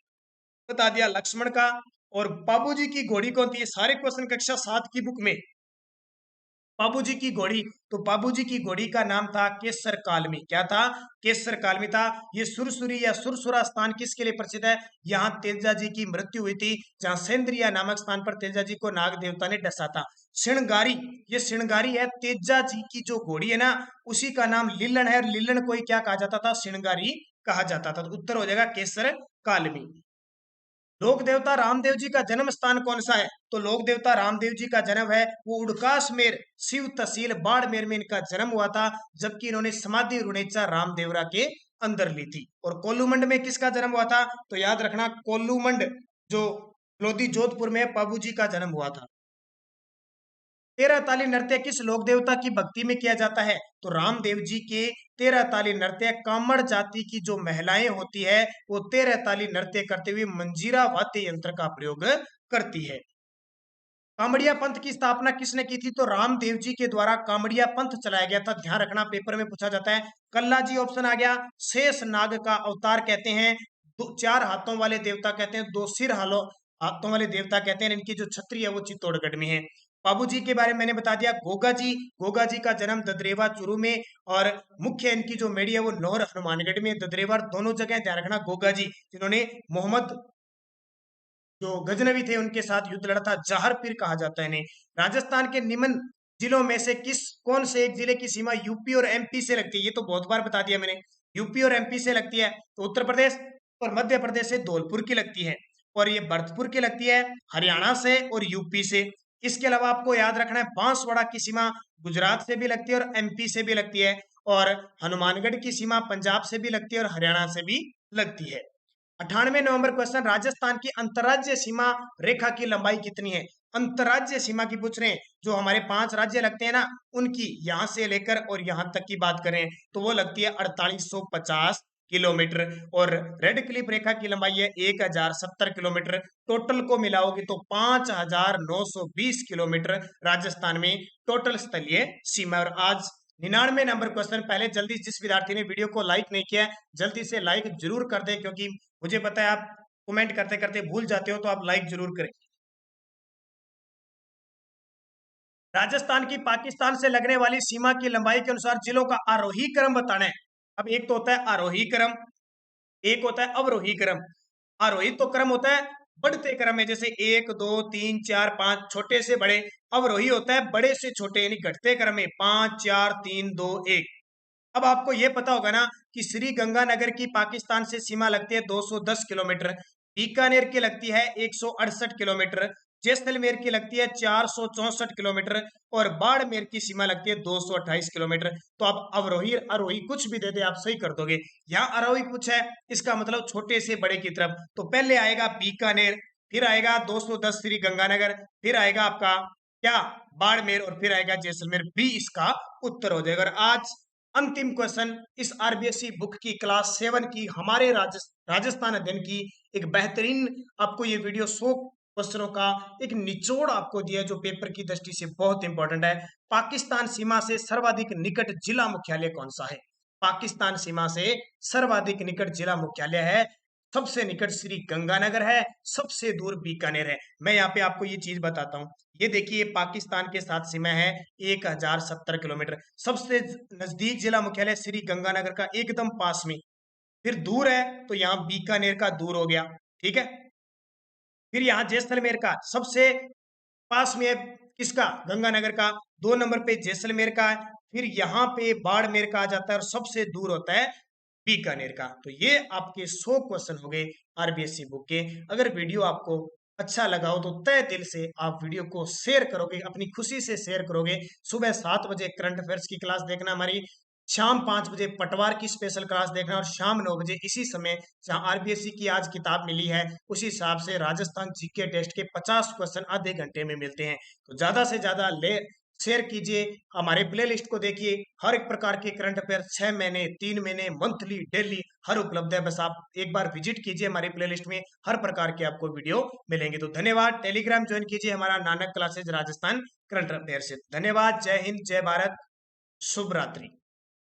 बता दिया, लक्ष्मण का। और बाबूजी की घोड़ी कौन थी? ये सारे क्वेश्चन कक्षा 7 की बुक में। बाबूजी की घोड़ी, तो बाबूजी की घोड़ी का नाम था केसर कालमी। क्या था? केसर कालमी था। ये सुरसुरी या सुरसुरा स्थान किसके लिए प्रसिद्ध है? यहाँ तेजा जी की मृत्यु हुई थी, जहाँ सेंद्रिया नामक स्थान पर तेजा जी को नाग देवता ने डसा था। श्रृंगारी, ये श्रृंगारी है, तेजा जी की जो घोड़ी है ना उसी का नाम लीलन है। लीलन को ही क्या कहा जाता था? श्रृंगारी कहा जाता था। तो उत्तर हो जाएगा केसर कालमी। लोक देवता रामदेव जी का जन्म स्थान कौन सा है? तो लोक देवता रामदेव जी का जन्म है वो उड़कासमेर शिव तहसील बाड़मेर में इनका जन्म हुआ था, जबकि इन्होंने समाधि रुणेचा रामदेवरा के अंदर ली थी। और कोल्लूमंड में किसका जन्म हुआ था? तो याद रखना, कोल्लूमंड जो लोधी जोधपुर में बाबू जी का जन्म हुआ था। तेरह ताली नृत्य किस लोक देवता की भक्ति में किया जाता है? तो रामदेव जी के तेरह ताली नृत्य कामड़ जाति की जो महिलाएं होती है वो तेरह ताली नृत्य करते हुए मंजीरा वाद्य यंत्र का प्रयोग करती है। कामड़िया पंथ की स्थापना किसने की थी? तो रामदेव जी के द्वारा कामड़िया पंथ चलाया गया था। ध्यान रखना, पेपर में पूछा जाता है। कल्ला जी ऑप्शन आ गया। शेष नाग का अवतार कहते हैं, दो चार हाथों वाले देवता कहते हैं, दो सिर हाथों वाले देवता कहते हैं। इनकी जो छतरी है वो चित्तौड़गढ़ में है। बाबू जी के बारे में मैंने बता दिया। गोगा जी का जन्म ददरेवा चूरू में, और मुख्य इनकी जो मेड़ी है वो नौर हनुमानगढ़ में। ददरेवा दोनों जगह ध्यान रखना। गोगा जी जिन्होंने मोहम्मद जो गजनवी थे उनके साथ युद्ध लड़ा था, जहर पीर कहा जाता है इन्हें। राजस्थान के निम्न जिलों में से कौन से एक जिले की सीमा यूपी और एमपी से लगती है? ये तो बहुत बार बता दिया मैंने, यूपी और एमपी से लगती है। तो उत्तर प्रदेश और मध्य प्रदेश से धौलपुर की लगती है, और ये भरतपुर की लगती है हरियाणा से और यूपी से। इसके अलावा आपको याद रखना है बांसवाड़ा की सीमा गुजरात से भी लगती है और एमपी से भी लगती है, और हनुमानगढ़ की सीमा पंजाब से भी लगती है और हरियाणा से भी लगती है। 98 नवंबर क्वेश्चन, राजस्थान की अंतरराज्य सीमा रेखा की लंबाई कितनी है? अंतरराज्य सीमा की पूछ रहे हैं। जो हमारे 5 राज्य लगते हैं ना उनकी यहां से लेकर और यहां तक की बात करें तो वो लगती है 4850 किलोमीटर। और रेड क्लिफ रेखा की लंबाई है 1070 किलोमीटर। टोटल को मिलाओगे तो 5920 किलोमीटर राजस्थान में टोटल स्थलीय सीमा। और आज 99 नंबर क्वेश्चन, पहले जल्दी जिस विद्यार्थी ने वीडियो को लाइक नहीं किया है जल्दी से लाइक जरूर कर दें, क्योंकि मुझे पता है आप कमेंट करते करते भूल जाते हो, तो आप लाइक जरूर करें। राजस्थान की पाकिस्तान से लगने वाली सीमा की लंबाई के अनुसार जिलों का आरोही क्रम बताना है। अब एक तो होता है आरोही क्रम, एक होता है अवरोही क्रम। आरोही तो क्रम होता है बढ़ते क्रम में, जैसे 1 2 3 4 5 छोटे से बड़े। अवरोही होता है बड़े से छोटे यानी घटते क्रम में 5 4 3 2 1। अब आपको यह पता होगा ना कि श्री गंगानगर की पाकिस्तान से सीमा लगती है 210 किलोमीटर, बीकानेर की लगती है 168 किलोमीटर, जैसलमेर की लगती है 464 किलोमीटर, और बाड़मेर की सीमा लगती है 228 किलोमीटर। तो आप अवरोही आरोही कुछ भी दे दे आप सही कर दोगे। यहाँ आरोही कुछ है, इसका मतलब छोटे से बड़े की तरफ। तो पहले आएगा बीकानेर, फिर आएगा 210 श्री गंगानगर, फिर आएगा आपका क्या बाड़मेर, और फिर आएगा जैसलमेर। बी इसका उत्तर हो जाएगा। और आज अंतिम क्वेश्चन इस आरबीएसई बुक की क्लास 7 की हमारे राजस्थान अध्ययन की एक बेहतरीन, आपको ये वीडियो 100 क्वेश्चनों का एक निचोड़ आपको दिया है जो पेपर की दृष्टि से बहुत इंपॉर्टेंट है। पाकिस्तान सीमा से सर्वाधिक निकट जिला मुख्यालय कौन सा है? पाकिस्तान सीमा से सर्वाधिक निकट जिला मुख्यालय है सबसे निकट श्री गंगानगर है, सबसे दूर बीकानेर है। मैं यहाँ पे आपको ये चीज बताता हूँ। ये देखिए पाकिस्तान के साथ सीमा है 1070 किलोमीटर। सबसे नजदीक जिला मुख्यालय श्री गंगानगर का एकदम पास में। फिर दूर है तो यहाँ बीकानेर का दूर हो गया, ठीक है। फिर यहाँ जैसलमेर का सबसे पास में है, किसका, गंगानगर का। 2 नंबर पे जैसलमेर का है। फिर यहाँ पे बाड़मेर का आ जाता है और सबसे दूर होता है बीकानेर का। तो ये आपके 100 क्वेश्चन हो गए आरबीएससी बुक के। अगर वीडियो आपको अच्छा लगा हो तो तहे दिल से आप वीडियो को शेयर करोगे, अपनी खुशी से शेयर करोगे। सुबह 7 बजे करंट अफेयर्स की क्लास देखना हमारी, शाम 5 बजे पटवार की स्पेशल क्लास देखना, और शाम 9 बजे इसी समय जहां आरबीएससी की आज किताब मिली है उसी हिसाब से राजस्थान जीके टेस्ट के 50 क्वेश्चन आधे घंटे में मिलते हैं। तो ज्यादा से ज्यादा ले शेयर कीजिए, हमारे प्ले लिस्ट को देखिए। हर एक प्रकार के करंट अफेयर 6 महीने, 3 महीने, मंथली, डेली हर उपलब्ध है। बस आप एक बार विजिट कीजिए हमारे प्ले लिस्ट में, हर प्रकार के आपको वीडियो मिलेंगे। तो धन्यवाद। टेलीग्राम ज्वाइन कीजिए हमारा Nanak classes Rajasthan current affair से। धन्यवाद। जय हिंद, जय भारत, शुभ रात्रि।